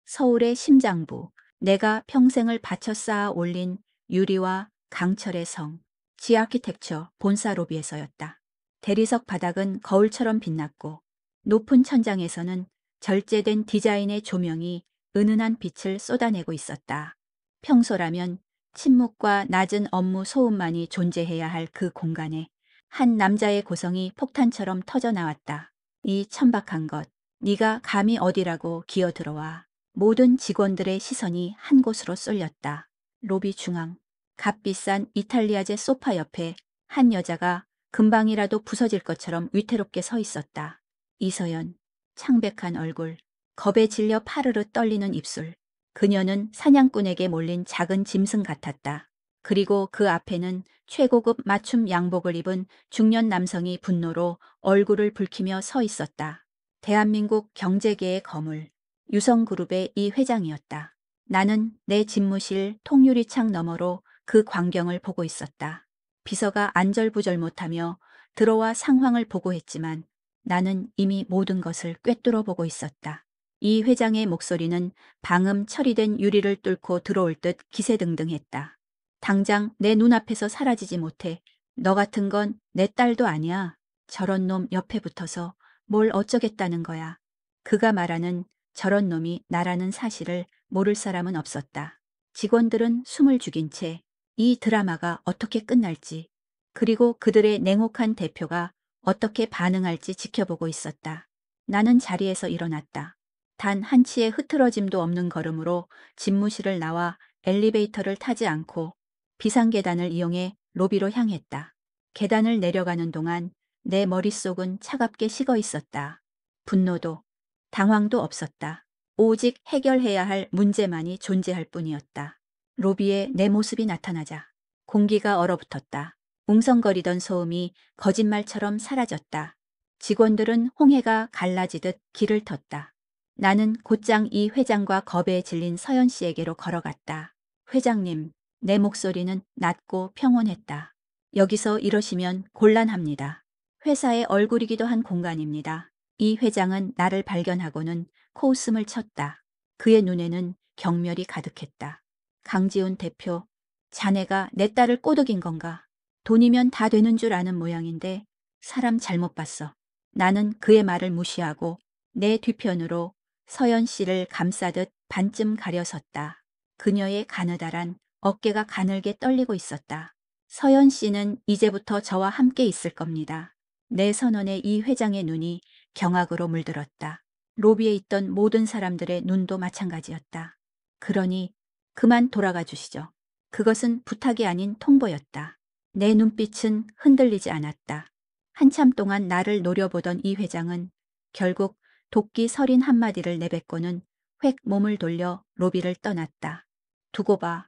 서울의 심장부, 내가 평생을 바쳐 쌓아 올린 유리와 강철의 성, 지아키텍처 본사 로비에서였다. 대리석 바닥은 거울처럼 빛났고 높은 천장에서는 절제된 디자인의 조명이 은은한 빛을 쏟아내고 있었다. 평소라면 침묵과 낮은 업무 소음만이 존재해야 할 그 공간에 한 남자의 고성이 폭탄처럼 터져 나왔다. 이 천박한 것, 네가 감히 어디라고 기어들어와. 모든 직원들의 시선이 한 곳으로 쏠렸다. 로비 중앙, 값비싼 이탈리아제 소파 옆에 한 여자가 금방이라도 부서질 것처럼 위태롭게 서 있었다. 이서연, 창백한 얼굴, 겁에 질려 파르르 떨리는 입술. 그녀는 사냥꾼에게 몰린 작은 짐승 같았다. 그리고 그 앞에는 최고급 맞춤 양복을 입은 중년 남성이 분노로 얼굴을 붉히며 서 있었다. 대한민국 경제계의 거물, 유성그룹의 이 회장이었다. 나는 내 집무실 통유리창 너머로 그 광경을 보고 있었다. 비서가 안절부절 못하며 들어와 상황을 보고했지만 나는 이미 모든 것을 꿰뚫어 보고 있었다. 이 회장의 목소리는 방음 처리된 유리를 뚫고 들어올 듯 기세등등했다. 당장 내 눈앞에서 사라지지 못해. 너 같은 건 내 딸도 아니야. 저런 놈 옆에 붙어서 뭘 어쩌겠다는 거야. 그가 말하는 저런 놈이 나라는 사실을 모를 사람은 없었다. 직원들은 숨을 죽인 채 이 드라마가 어떻게 끝날지, 그리고 그들의 냉혹한 대표가 어떻게 반응할지 지켜보고 있었다. 나는 자리에서 일어났다. 단 한치의 흐트러짐도 없는 걸음으로 집무실을 나와 엘리베이터를 타지 않고 비상계단을 이용해 로비로 향했다. 계단을 내려가는 동안 내 머릿속은 차갑게 식어 있었다. 분노도, 당황도 없었다. 오직 해결해야 할 문제만이 존재할 뿐이었다. 로비에 내 모습이 나타나자 공기가 얼어붙었다. 웅성거리던 소음이 거짓말처럼 사라졌다. 직원들은 홍해가 갈라지듯 길을 텄다. 나는 곧장 이 회장과 겁에 질린 서연 씨에게로 걸어갔다. 회장님, 내 목소리는 낮고 평온했다. 여기서 이러시면 곤란합니다. 회사의 얼굴이기도 한 공간입니다. 이 회장은 나를 발견하고는 코웃음을 쳤다. 그의 눈에는 경멸이 가득했다. 강지훈 대표, 자네가 내 딸을 꼬드긴 건가? 돈이면 다 되는 줄 아는 모양인데 사람 잘못 봤어. 나는 그의 말을 무시하고 내 뒤편으로 서연 씨를 감싸듯 반쯤 가려섰다. 그녀의 가느다란 어깨가 가늘게 떨리고 있었다. 서연 씨는 이제부터 저와 함께 있을 겁니다. 내 선언에 이 회장의 눈이 경악으로 물들었다. 로비에 있던 모든 사람들의 눈도 마찬가지였다. 그러니 그만 돌아가 주시죠. 그것은 부탁이 아닌 통보였다. 내 눈빛은 흔들리지 않았다. 한참 동안 나를 노려보던 이 회장은 결국 도끼 서린 한마디를 내뱉고는 획 몸을 돌려 로비를 떠났다. 두고 봐.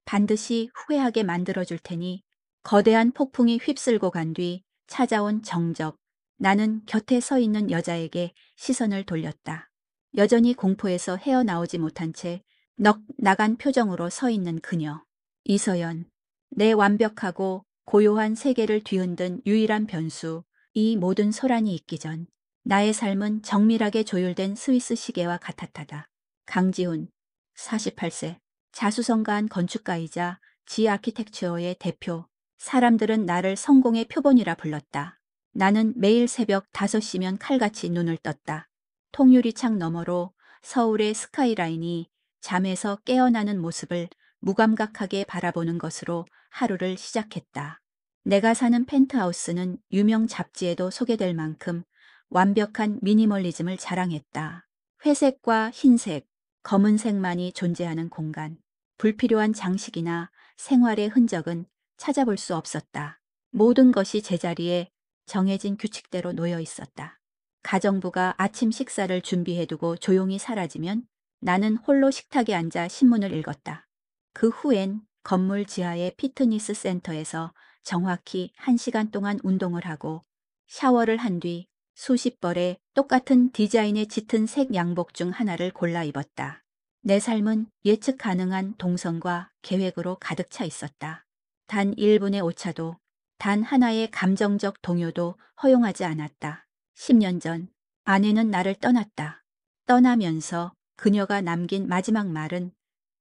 반드시 후회하게 만들어줄 테니. 거대한 폭풍이 휩쓸고 간 뒤 찾아온 정적. 나는 곁에 서 있는 여자에게 시선을 돌렸다. 여전히 공포에서 헤어나오지 못한 채 넋 나간 표정으로 서 있는 그녀. 이서연. 내 완벽하고 고요한 세계를 뒤흔든 유일한 변수. 이 모든 소란이 있기 전 나의 삶은 정밀하게 조율된 스위스 시계와 같았다. 강지훈. 48세. 자수성가한 건축가이자 지아키텍처의 대표. 사람들은 나를 성공의 표본이라 불렀다. 나는 매일 새벽 5시면 칼같이 눈을 떴다. 통유리창 너머로 서울의 스카이라인이 잠에서 깨어나는 모습을 무감각하게 바라보는 것으로 하루를 시작했다. 내가 사는 펜트하우스는 유명 잡지에도 소개될 만큼 완벽한 미니멀리즘을 자랑했다. 회색과 흰색, 검은색만이 존재하는 공간. 불필요한 장식이나 생활의 흔적은 찾아볼 수 없었다. 모든 것이 제자리에 정해진 규칙대로 놓여 있었다. 가정부가 아침 식사를 준비해두고 조용히 사라지면 나는 홀로 식탁에 앉아 신문을 읽었다. 그 후엔 건물 지하의 피트니스 센터에서 정확히 1시간 동안 운동을 하고 샤워를 한 뒤 수십 벌의 똑같은 디자인의 짙은 색 양복 중 하나를 골라 입었다. 내 삶은 예측 가능한 동선과 계획으로 가득 차 있었다. 단 1분의 오차도, 단 하나의 감정적 동요도 허용하지 않았다. 10년 전 아내는 나를 떠났다. 떠나면서 그녀가 남긴 마지막 말은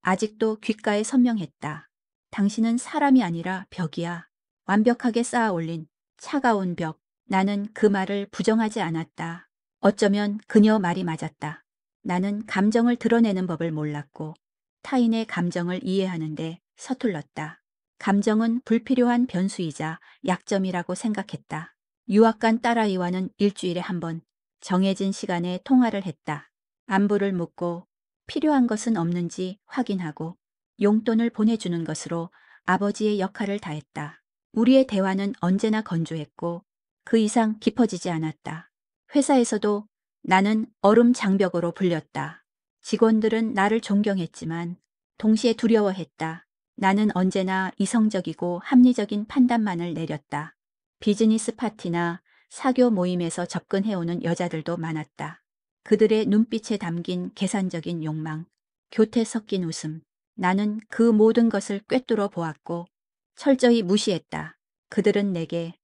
아직도 귓가에 선명했다. 당신은 사람이 아니라 벽이야. 완벽하게 쌓아 올린 차가운 벽. 나는 그 말을 부정하지 않았다. 어쩌면 그녀 말이 맞았다. 나는 감정을 드러내는 법을 몰랐고 타인의 감정을 이해하는데 서툴렀다. 감정은 불필요한 변수이자 약점이라고 생각했다. 유학 간 딸아이와는 일주일에 한 번 정해진 시간에 통화를 했다. 안부를 묻고 필요한 것은 없는지 확인하고 용돈을 보내주는 것으로 아버지의 역할을 다했다. 우리의 대화는 언제나 건조했고 그 이상 깊어지지 않았다. 회사에서도 나는 얼음 장벽으로 불렸다. 직원들은 나를 존경했지만 동시에 두려워했다. 나는 언제나 이성적이고 합리적인 판단만을 내렸다. 비즈니스 파티나 사교 모임에서 접근해오는 여자들도 많았다. 그들의 눈빛에 담긴 계산적인 욕망, 교태 섞인 웃음. 나는 그 모든 것을 꿰뚫어 보았고 철저히 무시했다. 그들은 내게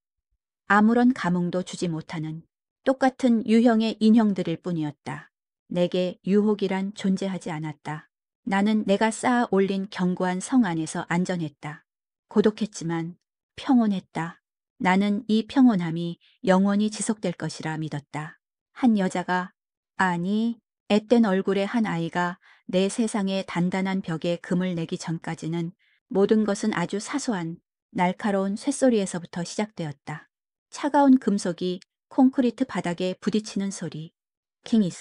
아무런 감흥도 주지 못하는 똑같은 유형의 인형들일 뿐이었다. 내게 유혹이란 존재하지 않았다. 나는 내가 쌓아 올린 견고한 성 안에서 안전했다. 고독했지만 평온했다. 나는 이 평온함이 영원히 지속될 것이라 믿었다. 한 여자가, 아니, 앳된 얼굴의 한 아이가 내 세상의 단단한 벽에 금을 내기 전까지는 모든 것은 아주 사소한 날카로운 쇳소리에서부터 시작되었다. 차가운 금속이 콘크리트 바닥에 부딪히는 소리. 킹이스.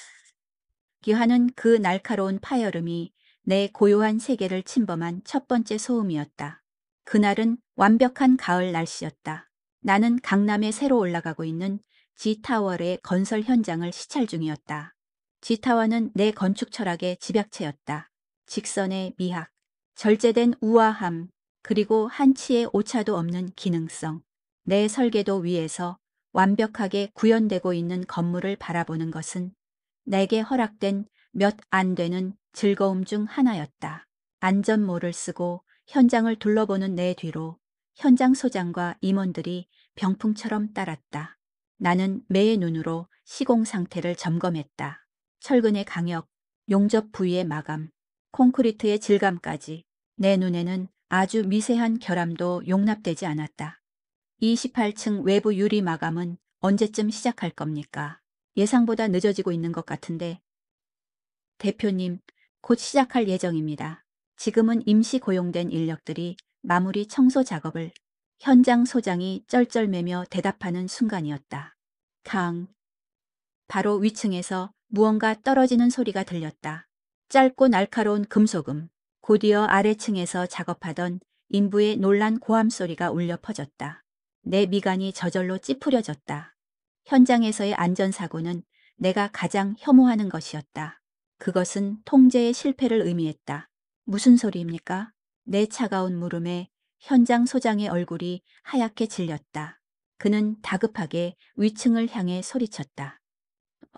기하는 그 날카로운 파열음이 내 고요한 세계를 침범한 첫 번째 소음이었다. 그날은 완벽한 가을 날씨였다. 나는 강남에 새로 올라가고 있는 지타워의 건설 현장을 시찰 중이었다. 지타워는 내 건축 철학의 집약체였다. 직선의 미학, 절제된 우아함, 그리고 한치의 오차도 없는 기능성. 내 설계도 위에서 완벽하게 구현되고 있는 건물을 바라보는 것은 내게 허락된 몇 안 되는 즐거움 중 하나였다. 안전모를 쓰고 현장을 둘러보는 내 뒤로 현장 소장과 임원들이 병풍처럼 따랐다. 나는 매의 눈으로 시공 상태를 점검했다. 철근의 강역, 용접 부위의 마감, 콘크리트의 질감까지 내 눈에는 아주 미세한 결함도 용납되지 않았다. 28층 외부 유리 마감은 언제쯤 시작할 겁니까? 예상보다 늦어지고 있는 것 같은데. 대표님, 곧 시작할 예정입니다. 지금은 임시 고용된 인력들이 마무리 청소 작업을. 현장 소장이 쩔쩔매며 대답하는 순간이었다. 바로 위층에서 무언가 떨어지는 소리가 들렸다. 짧고 날카로운 금속음. 곧이어 아래층에서 작업하던 인부의 놀란 고함 소리가 울려 퍼졌다. 내 미간이 저절로 찌푸려졌다. 현장에서의 안전사고는 내가 가장 혐오하는 것이었다. 그것은 통제의 실패를 의미했다. 무슨 소리입니까? 내 차가운 물음에 현장 소장의 얼굴이 하얗게 질렸다. 그는 다급하게 위층을 향해 소리쳤다.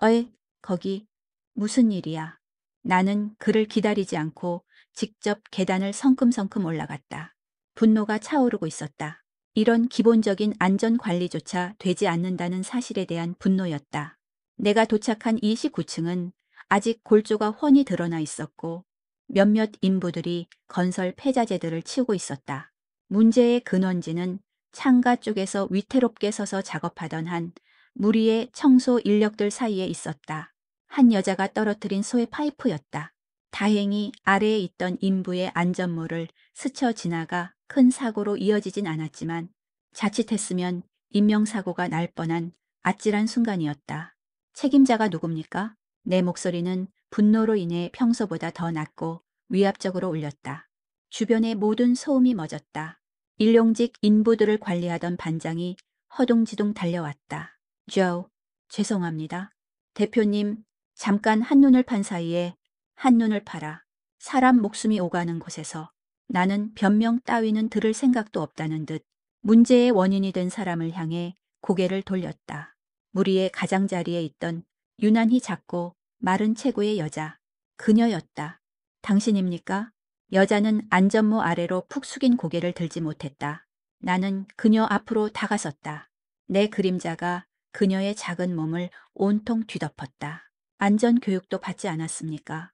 어이, 거기, 무슨 일이야? 나는 그를 기다리지 않고 직접 계단을 성큼성큼 올라갔다. 분노가 차오르고 있었다. 이런 기본적인 안전관리조차 되지 않는다는 사실에 대한 분노였다. 내가 도착한 29층은 아직 골조가 훤히 드러나 있었고 몇몇 인부들이 건설 폐자재들을 치우고 있었다. 문제의 근원지는 창가 쪽에서 위태롭게 서서 작업하던 한 무리의 청소 인력들 사이에 있었다. 한 여자가 떨어뜨린 소의 파이프였다. 다행히 아래에 있던 인부의 안전모를 스쳐 지나가 큰 사고로 이어지진 않았지만 자칫했으면 인명사고가 날 뻔한 아찔한 순간이었다. 책임자가 누굽니까? 내 목소리는 분노로 인해 평소보다 더 낮고 위압적으로 울렸다. 주변의 모든 소음이 멎었다. 일용직 인부들을 관리하던 반장이 허둥지둥 달려왔다. 조, 죄송합니다. 대표님, 잠깐 한눈을 판 사이에 한눈을 팔아 사람 목숨이 오가는 곳에서 나는 변명 따위는 들을 생각도 없다는 듯 문제의 원인이 된 사람을 향해 고개를 돌렸다. 무리의 가장자리에 있던 유난히 작고 마른 체구의 여자, 그녀였다. 당신입니까? 여자는 안전모 아래로 푹 숙인 고개를 들지 못했다. 나는 그녀 앞으로 다가섰다. 내 그림자가 그녀의 작은 몸을 온통 뒤덮었다. 안전교육도 받지 않았습니까?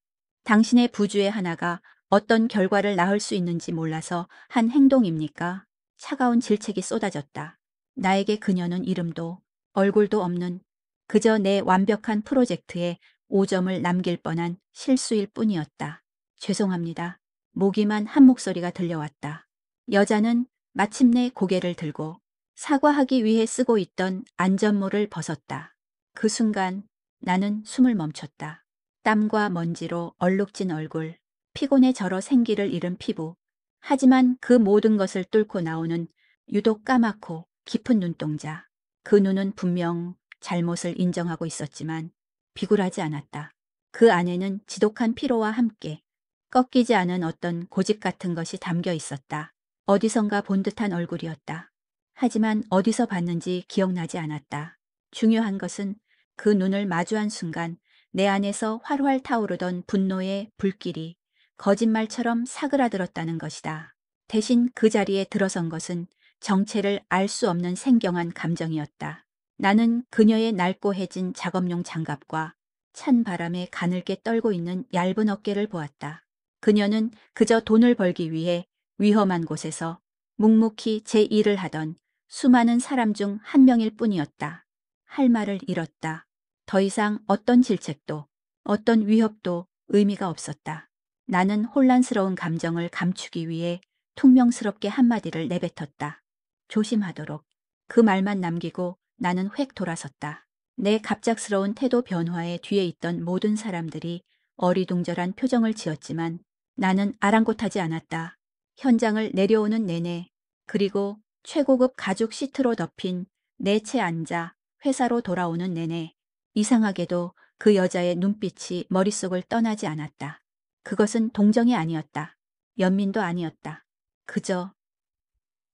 당신의 부주의 하나가 어떤 결과를 낳을 수 있는지 몰라서 한 행동입니까? 차가운 질책이 쏟아졌다. 나에게 그녀는 이름도 얼굴도 없는 그저 내 완벽한 프로젝트에 5점을 남길 뻔한 실수일 뿐이었다. 죄송합니다. 모기만 한 목소리가 들려왔다. 여자는 마침내 고개를 들고 사과하기 위해 쓰고 있던 안전모를 벗었다. 그 순간 나는 숨을 멈췄다. 땀과 먼지로 얼룩진 얼굴, 피곤에 절어 생기를 잃은 피부. 하지만 그 모든 것을 뚫고 나오는 유독 까맣고 깊은 눈동자. 그 눈은 분명 잘못을 인정하고 있었지만 비굴하지 않았다. 그 안에는 지독한 피로와 함께 꺾이지 않은 어떤 고집 같은 것이 담겨 있었다. 어디선가 본 듯한 얼굴이었다. 하지만 어디서 봤는지 기억나지 않았다. 중요한 것은 그 눈을 마주한 순간 내 안에서 활활 타오르던 분노의 불길이 거짓말처럼 사그라들었다는 것이다. 대신 그 자리에 들어선 것은 정체를 알 수 없는 생경한 감정이었다. 나는 그녀의 낡고해진 작업용 장갑과 찬 바람에 가늘게 떨고 있는 얇은 어깨를 보았다. 그녀는 그저 돈을 벌기 위해 위험한 곳에서 묵묵히 제 일을 하던 수많은 사람 중 한 명일 뿐이었다. 할 말을 잃었다. 더 이상 어떤 질책도 어떤 위협도 의미가 없었다. 나는 혼란스러운 감정을 감추기 위해 퉁명스럽게 한마디를 내뱉었다. 조심하도록. 그 말만 남기고 나는 획 돌아섰다. 내 갑작스러운 태도 변화에 뒤에 있던 모든 사람들이 어리둥절한 표정을 지었지만 나는 아랑곳하지 않았다. 현장을 내려오는 내내 그리고 최고급 가죽 시트로 덮인 내 채 앉아 회사로 돌아오는 내내 이상하게도 그 여자의 눈빛이 머릿속을 떠나지 않았다. 그것은 동정이 아니었다. 연민도 아니었다. 그저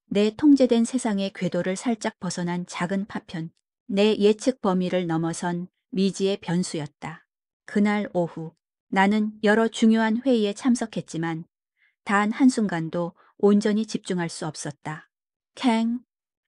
내 통제된 세상의 궤도를 살짝 벗어난 작은 파편, 내 예측 범위를 넘어선 미지의 변수였다. 그날 오후 나는 여러 중요한 회의에 참석했지만 단 한순간도 온전히 집중할 수 없었다. 캥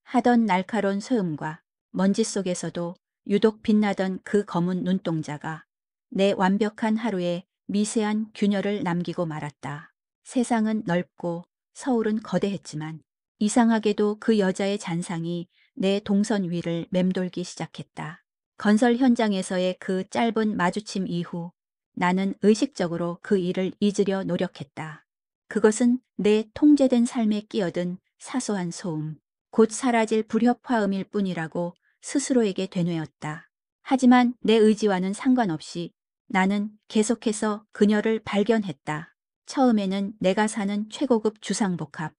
하던 날카로운 소음과 먼지 속에서도 유독 빛나던 그 검은 눈동자가 내 완벽한 하루에 미세한 균열을 남기고 말았다. 세상은 넓고 서울은 거대했지만 이상하게도 그 여자의 잔상이 내 동선 위를 맴돌기 시작했다. 건설 현장에서의 그 짧은 마주침 이후 나는 의식적으로 그 일을 잊으려 노력했다. 그것은 내 통제된 삶에 끼어든 사소한 소음, 곧 사라질 불협화음일 뿐이라고 스스로에게 되뇌었다. 하지만 내 의지와는 상관없이 나는 계속해서 그녀를 발견했다. 처음에는 내가 사는 최고급 주상복합,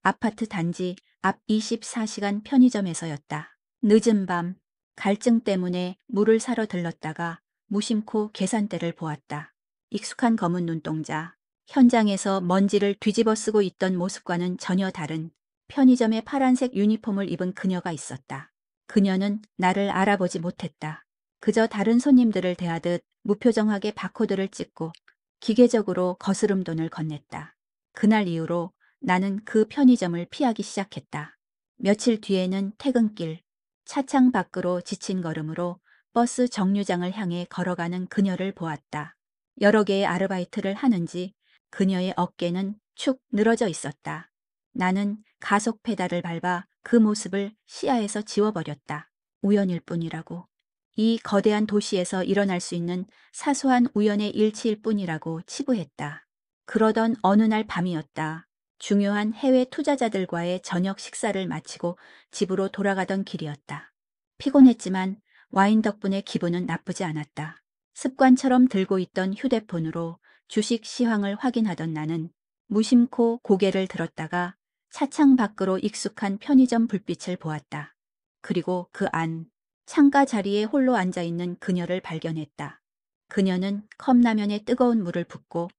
아파트 단지 앞 24시간 편의점에서였다. 늦은 밤, 갈증 때문에 물을 사러 들렀다가 무심코 계산대를 보았다. 익숙한 검은 눈동자, 현장에서 먼지를 뒤집어 쓰고 있던 모습과는 전혀 다른 편의점의 파란색 유니폼을 입은 그녀가 있었다. 그녀는 나를 알아보지 못했다. 그저 다른 손님들을 대하듯 무표정하게 바코드를 찍고 기계적으로 거스름돈을 건넸다. 그날 이후로 나는 그 편의점을 피하기 시작했다. 며칠 뒤에는 퇴근길, 차창 밖으로 지친 걸음으로 버스 정류장을 향해 걸어가는 그녀를 보았다. 여러 개의 아르바이트를 하는지 그녀의 어깨는 축 늘어져 있었다. 나는 가속 페달을 밟아 그 모습을 시야에서 지워버렸다. 우연일 뿐이라고. 이 거대한 도시에서 일어날 수 있는 사소한 우연의 일치일 뿐이라고 치부했다. 그러던 어느 날 밤이었다. 중요한 해외 투자자들과의 저녁 식사를 마치고 집으로 돌아가던 길이었다. 피곤했지만 와인 덕분에 기분은 나쁘지 않았다. 습관처럼 들고 있던 휴대폰으로 주식 시황을 확인하던 나는 무심코 고개를 들었다가 차창 밖으로 익숙한 편의점 불빛을 보았다. 그리고 그 안, 창가 자리에 홀로 앉아있는 그녀를 발견했다. 그녀는 컵라면에 뜨거운 물을 붓고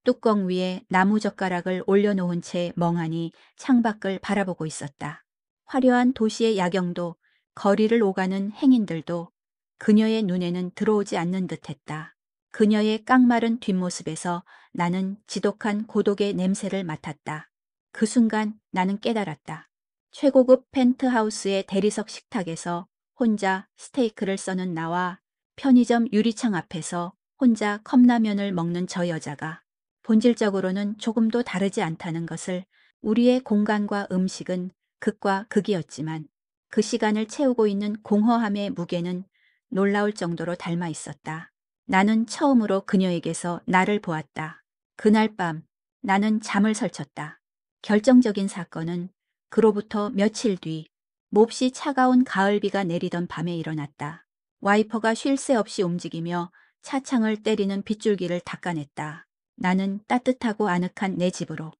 뚜껑 위에 나무젓가락을 올려놓은 채 멍하니 창밖을 바라보고 있었다. 화려한 도시의 야경도 거리를 오가는 행인들도 그녀의 눈에는 들어오지 않는 듯했다. 그녀의 깡마른 뒷모습에서 나는 지독한 고독의 냄새를 맡았다. 그 순간 나는 깨달았다. 최고급 펜트하우스의 대리석 식탁에서 혼자 스테이크를 써는 나와 편의점 유리창 앞에서 혼자 컵라면을 먹는 저 여자가 본질적으로는 조금도 다르지 않다는 것을, 우리의 공간과 음식은 극과 극이었지만 그 시간을 채우고 있는 공허함의 무게는 놀라울 정도로 닮아 있었다. 나는 처음으로 그녀에게서 나를 보았다. 그날 밤 나는 잠을 설쳤다. 결정적인 사건은 그로부터 며칠 뒤 몹시 차가운 가을비가 내리던 밤에 일어났다. 와이퍼가 쉴 새 없이 움직이며 차창을 때리는 빗줄기를 닦아냈다. 나는 따뜻하고 아늑한 내 집으로,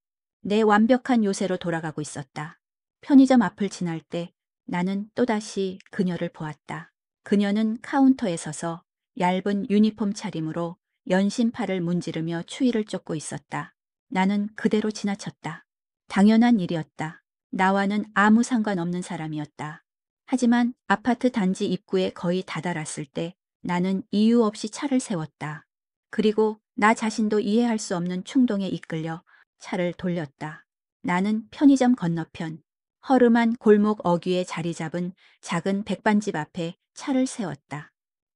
내 완벽한 요새로 돌아가고 있었다. 편의점 앞을 지날 때 나는 또다시 그녀를 보았다. 그녀는 카운터에 서서 얇은 유니폼 차림으로 연신팔을 문지르며 추위를 쫓고 있었다. 나는 그대로 지나쳤다. 당연한 일이었다. 나와는 아무 상관없는 사람이었다. 하지만 아파트 단지 입구에 거의 다다랐을 때 나는 이유 없이 차를 세웠다. 그리고 나 자신도 이해할 수 없는 충동에 이끌려 차를 돌렸다. 나는 편의점 건너편 허름한 골목 어귀에 자리 잡은 작은 백반집 앞에 차를 세웠다.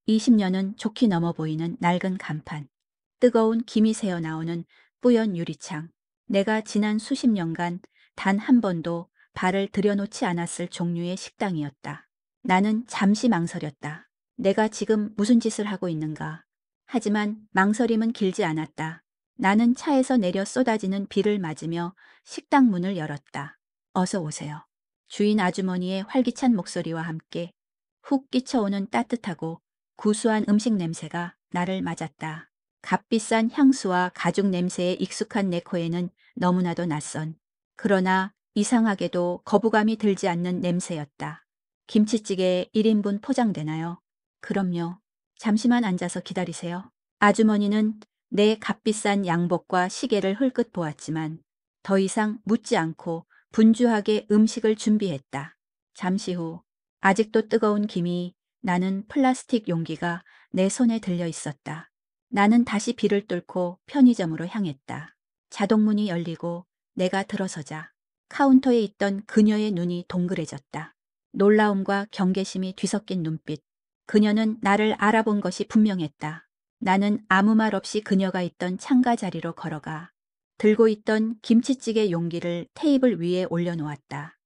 20년은 좋게 넘어 보이는 낡은 간판, 뜨거운 김이 새어 나오는 뿌연 유리창, 내가 지난 수십 년간 단 한 번도 발을 들여놓지 않았을 종류의 식당이었다. 나는 잠시 망설였다. 내가 지금 무슨 짓을 하고 있는가? 하지만 망설임은 길지 않았다. 나는 차에서 내려 쏟아지는 비를 맞으며 식당 문을 열었다. 어서 오세요. 주인 아주머니의 활기찬 목소리와 함께 훅 끼쳐오는 따뜻하고 구수한 음식 냄새가 나를 맞았다. 값비싼 향수와 가죽 냄새에 익숙한 내 코에는 너무나도 낯선, 그러나 이상하게도 거부감이 들지 않는 냄새였다. 김치찌개 1인분 포장되나요? 그럼요. 잠시만 앉아서 기다리세요. 아주머니는 내 값비싼 양복과 시계를 흘끗 보았지만 더 이상 묻지 않고 분주하게 음식을 준비했다. 잠시 후 아직도 뜨거운 김이 나는 플라스틱 용기가 내 손에 들려 있었다. 나는 다시 비를 뚫고 편의점으로 향했다. 자동문이 열리고 내가 들어서자 카운터에 있던 그녀의 눈이 동그래졌다. 놀라움과 경계심이 뒤섞인 눈빛. 그녀는 나를 알아본 것이 분명했다. 나는 아무 말 없이 그녀가 있던 창가 자리로 걸어가 들고 있던 김치찌개 용기를 테이블 위에 올려놓았다.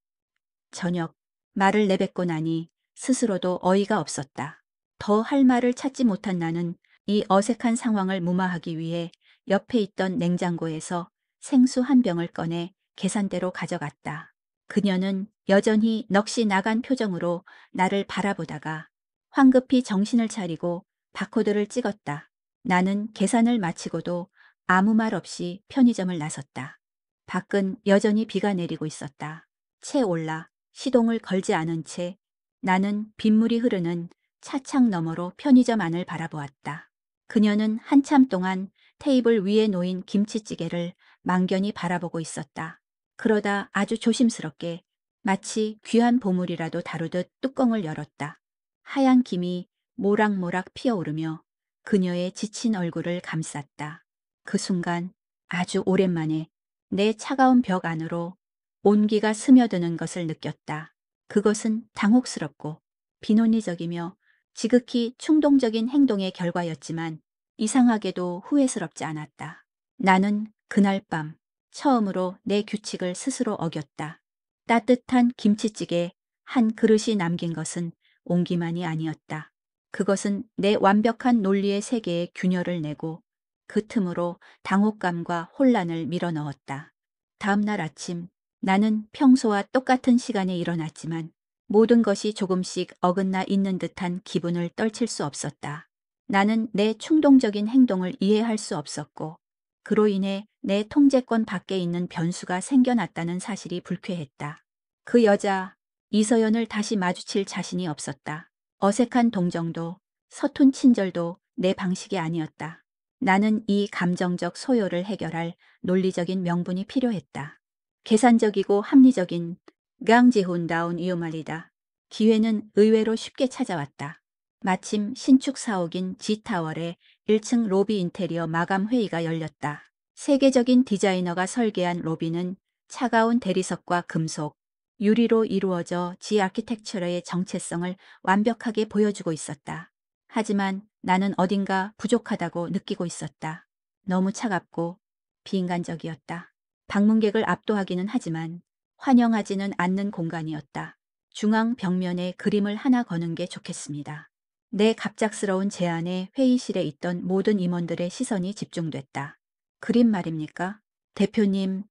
저녁, 말을 내뱉고 나니 스스로도 어이가 없었다. 더 할 말을 찾지 못한 나는 이 어색한 상황을 무마하기 위해 옆에 있던 냉장고에서 생수 한 병을 꺼내 계산대로 가져갔다. 그녀는 여전히 넋이 나간 표정으로 나를 바라보다가 황급히 정신을 차리고 바코드를 찍었다. 나는 계산을 마치고도 아무 말 없이 편의점을 나섰다. 밖은 여전히 비가 내리고 있었다. 채 올라 시동을 걸지 않은 채 나는 빗물이 흐르는 차창 너머로 편의점 안을 바라보았다. 그녀는 한참 동안 테이블 위에 놓인 김치찌개를 망견히 바라보고 있었다. 그러다 아주 조심스럽게 마치 귀한 보물이라도 다루듯 뚜껑을 열었다. 하얀 김이 모락모락 피어오르며 그녀의 지친 얼굴을 감쌌다. 그 순간 아주 오랜만에 내 차가운 벽 안으로 온기가 스며드는 것을 느꼈다. 그것은 당혹스럽고 비논리적이며 지극히 충동적인 행동의 결과였지만 이상하게도 후회스럽지 않았다. 나는 그날 밤 처음으로 내 규칙을 스스로 어겼다. 따뜻한 김치찌개 한 그릇이 남긴 것은 온기만이 아니었다. 그것은 내 완벽한 논리의 세계에 균열을 내고 그 틈으로 당혹감과 혼란을 밀어넣었다. 다음 날 아침 나는 평소와 똑같은 시간에 일어났지만 모든 것이 조금씩 어긋나 있는 듯한 기분을 떨칠 수 없었다. 나는 내 충동적인 행동을 이해할 수 없었고 그로 인해 내 통제권 밖에 있는 변수가 생겨났다는 사실이 불쾌했다. 그 여자 이서연을 다시 마주칠 자신이 없었다. 어색한 동정도 서툰 친절도 내 방식이 아니었다. 나는 이 감정적 소요를 해결할 논리적인 명분이 필요했다. 계산적이고 합리적인 강지훈다운 이유말이다. 기회는 의외로 쉽게 찾아왔다. 마침 신축 사옥인 G타월의 1층 로비 인테리어 마감 회의가 열렸다. 세계적인 디자이너가 설계한 로비는 차가운 대리석과 금속, 유리로 이루어져 G 아키텍처러의 정체성을 완벽하게 보여주고 있었다. 하지만 나는 어딘가 부족하다고 느끼고 있었다. 너무 차갑고 비인간적이었다. 방문객을 압도하기는 하지만 환영하지는 않는 공간이었다. 중앙 벽면에 그림을 하나 거는 게 좋겠습니다. 내 갑작스러운 제안에 회의실에 있던 모든 임원들의 시선이 집중됐다. 그림 말입니까? 대표님,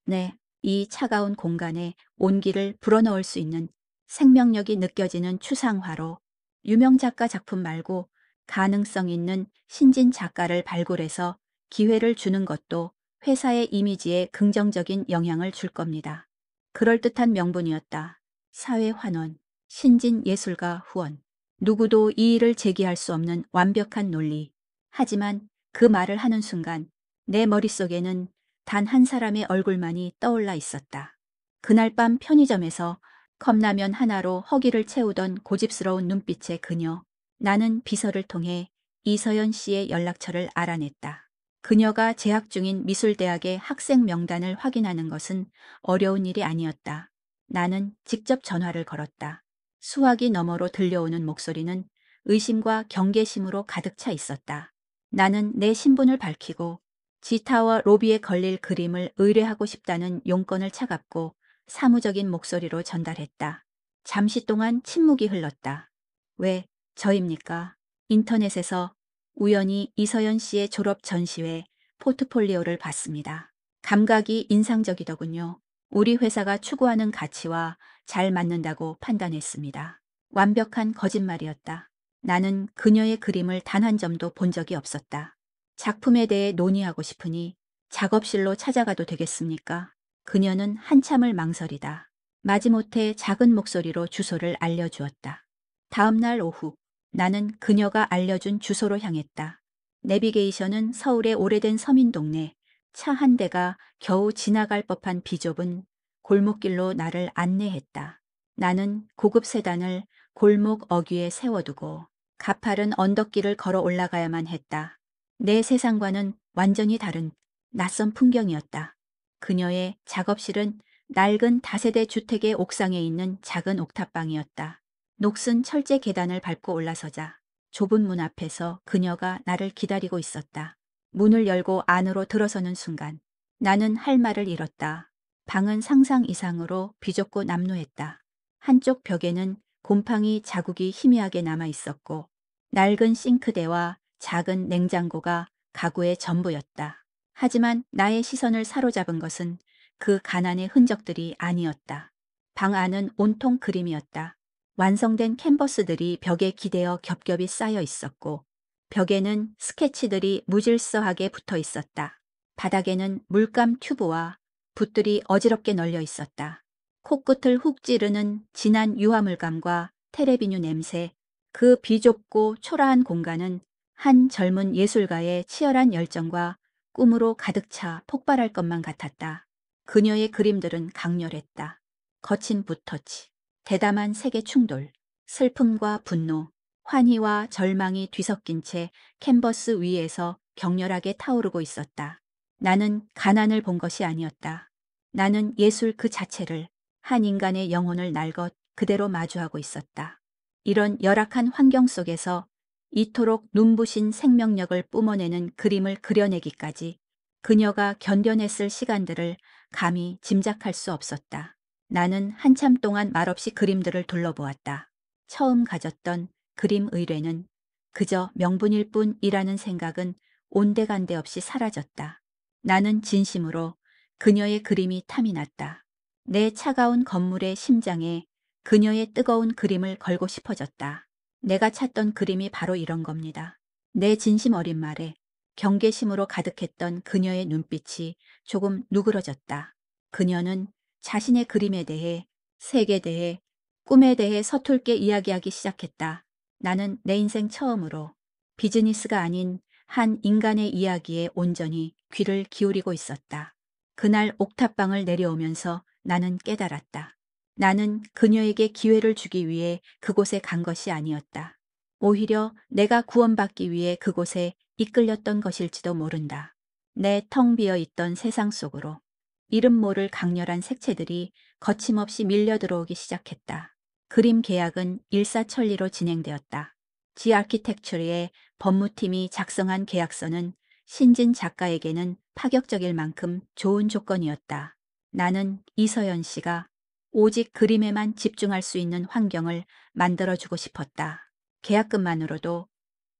네, 이 차가운 공간에 온기를 불어넣을 수 있는 생명력이 느껴지는 추상화로 유명 작가 작품 말고 가능성 있는 신진 작가를 발굴해서 기회를 주는 것도 회사의 이미지에 긍정적인 영향을 줄 겁니다. 그럴듯한 명분이었다. 사회환원, 신진 예술가 후원. 누구도 이의를 제기할 수 없는 완벽한 논리. 하지만 그 말을 하는 순간 내 머릿속에는 단 한 사람의 얼굴만이 떠올라 있었다. 그날 밤 편의점에서 컵라면 하나로 허기를 채우던 고집스러운 눈빛의 그녀. 나는 비서를 통해 이서연 씨의 연락처를 알아냈다. 그녀가 재학 중인 미술대학의 학생 명단을 확인하는 것은 어려운 일이 아니었다. 나는 직접 전화를 걸었다. 수화기 너머로 들려오는 목소리는 의심과 경계심으로 가득 차 있었다. 나는 내 신분을 밝히고 지타워 로비에 걸릴 그림을 의뢰하고 싶다는 용건을 차갑고 사무적인 목소리로 전달했다. 잠시 동안 침묵이 흘렀다. 왜 저입니까? 인터넷에서 우연히 이서연 씨의 졸업 전시회 포트폴리오를 봤습니다. 감각이 인상적이더군요. 우리 회사가 추구하는 가치와 잘 맞는다고 판단했습니다. 완벽한 거짓말이었다. 나는 그녀의 그림을 단 한 점도 본 적이 없었다. 작품에 대해 논의하고 싶으니 작업실로 찾아가도 되겠습니까? 그녀는 한참을 망설이다. 마지못해 작은 목소리로 주소를 알려주었다. 다음 날 오후 나는 그녀가 알려준 주소로 향했다. 내비게이션은 서울의 오래된 서민 동네, 차 한 대가 겨우 지나갈 법한 비좁은 골목길로 나를 안내했다. 나는 고급 세단을 골목 어귀에 세워두고 가파른 언덕길을 걸어 올라가야만 했다. 내 세상과는 완전히 다른 낯선 풍경이었다. 그녀의 작업실은 낡은 다세대 주택의 옥상에 있는 작은 옥탑방이었다. 녹슨 철제 계단을 밟고 올라서자 좁은 문 앞에서 그녀가 나를 기다리고 있었다. 문을 열고 안으로 들어서는 순간 나는 할 말을 잃었다. 방은 상상 이상으로 비좁고 남루했다. 한쪽 벽에는 곰팡이 자국이 희미하게 남아 있었고 낡은 싱크대와 작은 냉장고가 가구의 전부였다. 하지만 나의 시선을 사로잡은 것은 그 가난의 흔적들이 아니었다. 방 안은 온통 그림이었다. 완성된 캔버스들이 벽에 기대어 겹겹이 쌓여 있었고 벽에는 스케치들이 무질서하게 붙어 있었다. 바닥에는 물감 튜브와 붓들이 어지럽게 널려 있었다. 코끝을 훅 찌르는 진한 유화물감과 테레비뉴 냄새, 그 비좁고 초라한 공간은 한 젊은 예술가의 치열한 열정과 꿈으로 가득 차 폭발할 것만 같았다. 그녀의 그림들은 강렬했다. 거친 붓터치, 대담한 색의 충돌, 슬픔과 분노, 환희와 절망이 뒤섞인 채 캔버스 위에서 격렬하게 타오르고 있었다. 나는 가난을 본 것이 아니었다. 나는 예술 그 자체를, 한 인간의 영혼을 날것 그대로 마주하고 있었다. 이런 열악한 환경 속에서 이토록 눈부신 생명력을 뿜어내는 그림을 그려내기까지 그녀가 견뎌냈을 시간들을 감히 짐작할 수 없었다. 나는 한참 동안 말없이 그림들을 둘러보았다. 처음 가졌던 그림 의뢰는 그저 명분일 뿐이라는 생각은 온데간데 없이 사라졌다. 나는 진심으로 그녀의 그림이 탐이 났다. 내 차가운 건물의 심장에 그녀의 뜨거운 그림을 걸고 싶어졌다. 내가 찾던 그림이 바로 이런 겁니다. 내 진심 어린 말에 경계심으로 가득했던 그녀의 눈빛이 조금 누그러졌다. 그녀는 자신의 그림에 대해, 색에 대해, 꿈에 대해 서툴게 이야기하기 시작했다. 나는 내 인생 처음으로 비즈니스가 아닌 한 인간의 이야기에 온전히 귀를 기울이고 있었다. 그날 옥탑방을 내려오면서 나는 깨달았다. 나는 그녀에게 기회를 주기 위해 그곳에 간 것이 아니었다. 오히려 내가 구원받기 위해 그곳에 이끌렸던 것일지도 모른다. 내 텅 비어 있던 세상 속으로 이름 모를 강렬한 색채들이 거침없이 밀려 들어오기 시작했다. 그림 계약은 일사천리로 진행되었다. 지아키텍처리의 법무팀이 작성한 계약서는 신진 작가에게는 파격적일 만큼 좋은 조건이었다. 나는 이서연 씨가 오직 그림에만 집중할 수 있는 환경을 만들어주고 싶었다. 계약금만으로도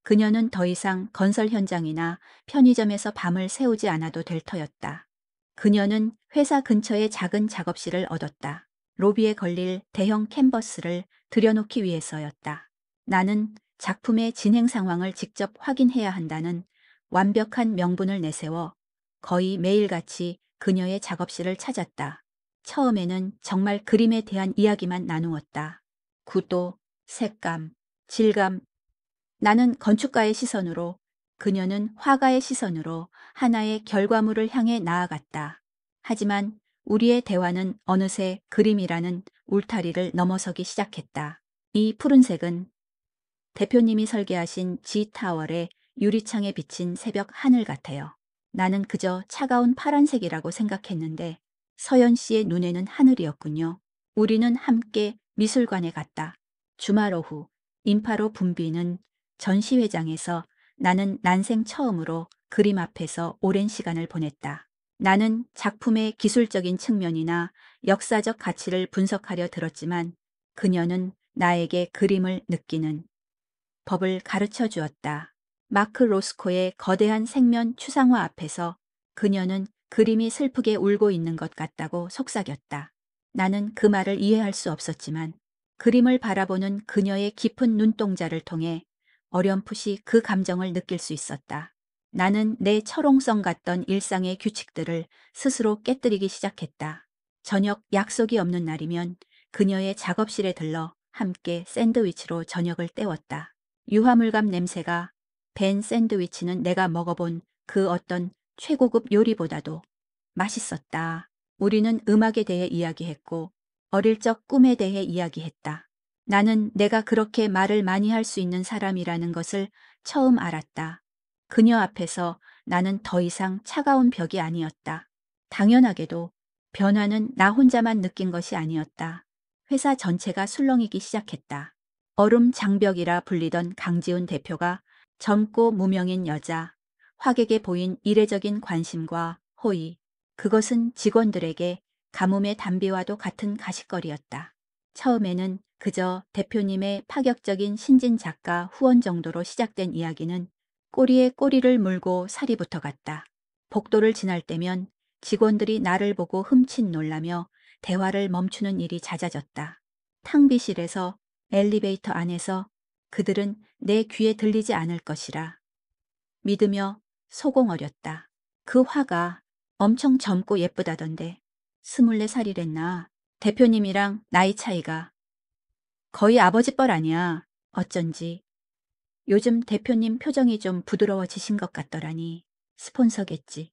그녀는 더 이상 건설 현장이나 편의점에서 밤을 새우지 않아도 될 터였다. 그녀는 회사 근처에 작은 작업실을 얻었다. 로비에 걸릴 대형 캔버스를 들여놓기 위해서였다. 나는 작품의 진행 상황을 직접 확인해야 한다는 완벽한 명분을 내세워 거의 매일같이 그녀의 작업실을 찾았다. 처음에는 정말 그림에 대한 이야기만 나누었다. 구도, 색감, 질감. 나는 건축가의 시선으로, 그녀는 화가의 시선으로 하나의 결과물을 향해 나아갔다. 하지만 우리의 대화는 어느새 그림이라는 울타리를 넘어서기 시작했다. 이 푸른색은 대표님이 설계하신 G타월의 유리창에 비친 새벽 하늘 같아요. 나는 그저 차가운 파란색이라고 생각했는데 서연 씨의 눈에는 하늘이었군요. 우리는 함께 미술관에 갔다. 주말 오후 인파로 붐비는 전시회장에서 나는 난생 처음으로 그림 앞에서 오랜 시간을 보냈다. 나는 작품의 기술적인 측면이나 역사적 가치를 분석하려 들었지만 그녀는 나에게 그림을 느끼는 법을 가르쳐 주었다. 마크 로스코의 거대한 생면 추상화 앞에서 그녀는 그림이 슬프게 울고 있는 것 같다고 속삭였다. 나는 그 말을 이해할 수 없었지만 그림을 바라보는 그녀의 깊은 눈동자를 통해 어렴풋이 그 감정을 느낄 수 있었다. 나는 내 철옹성 같던 일상의 규칙들을 스스로 깨뜨리기 시작했다. 저녁 약속이 없는 날이면 그녀의 작업실에 들러 함께 샌드위치로 저녁을 때웠다. 유화물감 냄새가 밴 샌드위치는 내가 먹어본 그 어떤 최고급 요리보다도 맛있었다. 우리는 음악에 대해 이야기했고 어릴 적 꿈에 대해 이야기했다. 나는 내가 그렇게 말을 많이 할 수 있는 사람이라는 것을 처음 알았다. 그녀 앞에서 나는 더 이상 차가운 벽이 아니었다. 당연하게도 변화는 나 혼자만 느낀 것이 아니었다. 회사 전체가 술렁이기 시작했다. 얼음 장벽이라 불리던 강지훈 대표가 젊고 무명인 여자, 화객에 보인 이례적인 관심과 호의, 그것은 직원들에게 가뭄의 단비와도 같은 가십거리였다. 처음에는 그저 대표님의 파격적인 신진 작가 후원 정도로 시작된 이야기는 꼬리에 꼬리를 물고 살이 붙어갔다. 복도를 지날 때면 직원들이 나를 보고 흠칫 놀라며 대화를 멈추는 일이 잦아졌다. 탕비실에서 엘리베이터 안에서 그들은 내 귀에 들리지 않을 것이라 믿으며 소공어렸다. 그 화가 엄청 젊고 예쁘다던데 24살이랬나. 대표님이랑 나이 차이가 거의 아버지뻘 아니야. 어쩐지 요즘 대표님 표정이 좀 부드러워지신 것 같더라니. 스폰서겠지.